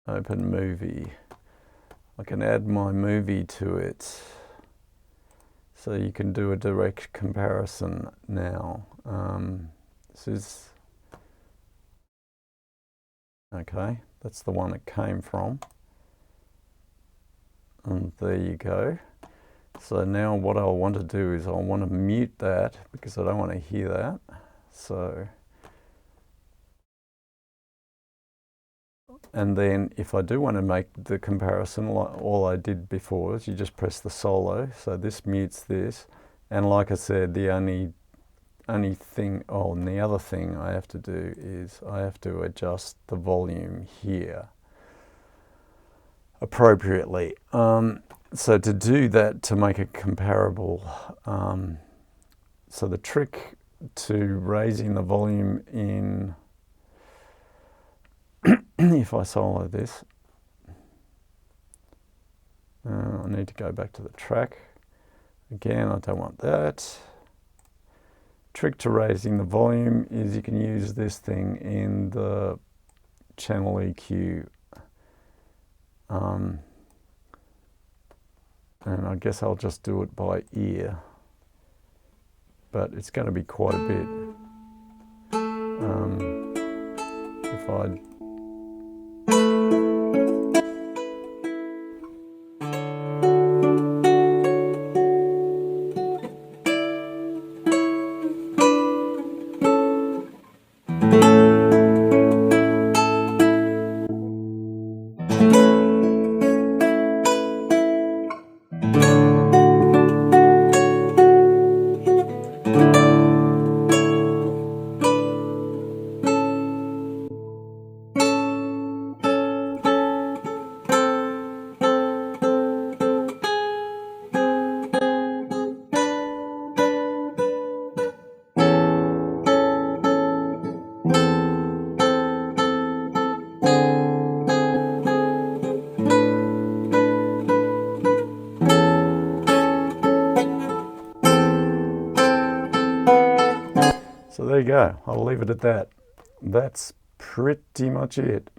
Speaker 1: Open movie. I can add my movie to it. So you can do a direct comparison now. This is, okay, that's the one it came from. And there you go. So now what I'll want to do is I'll want to mute that because I don't want to hear that. So, and then if I do want to make the comparison, like all I did before is you just press the solo. So this mutes this. And like I said, the only thing, oh, and the other thing I have to do is I have to adjust the volume here appropriately. So to do that, to make it comparable, so the trick to raising the volume in, if I solo this, I need to go back to the track. Again, I don't want that. Trick to raising the volume is you can use this thing in the channel EQ. And I guess I'll just do it by ear, but it's going to be quite a bit. If I there you go. I'll leave it at that. That's pretty much it.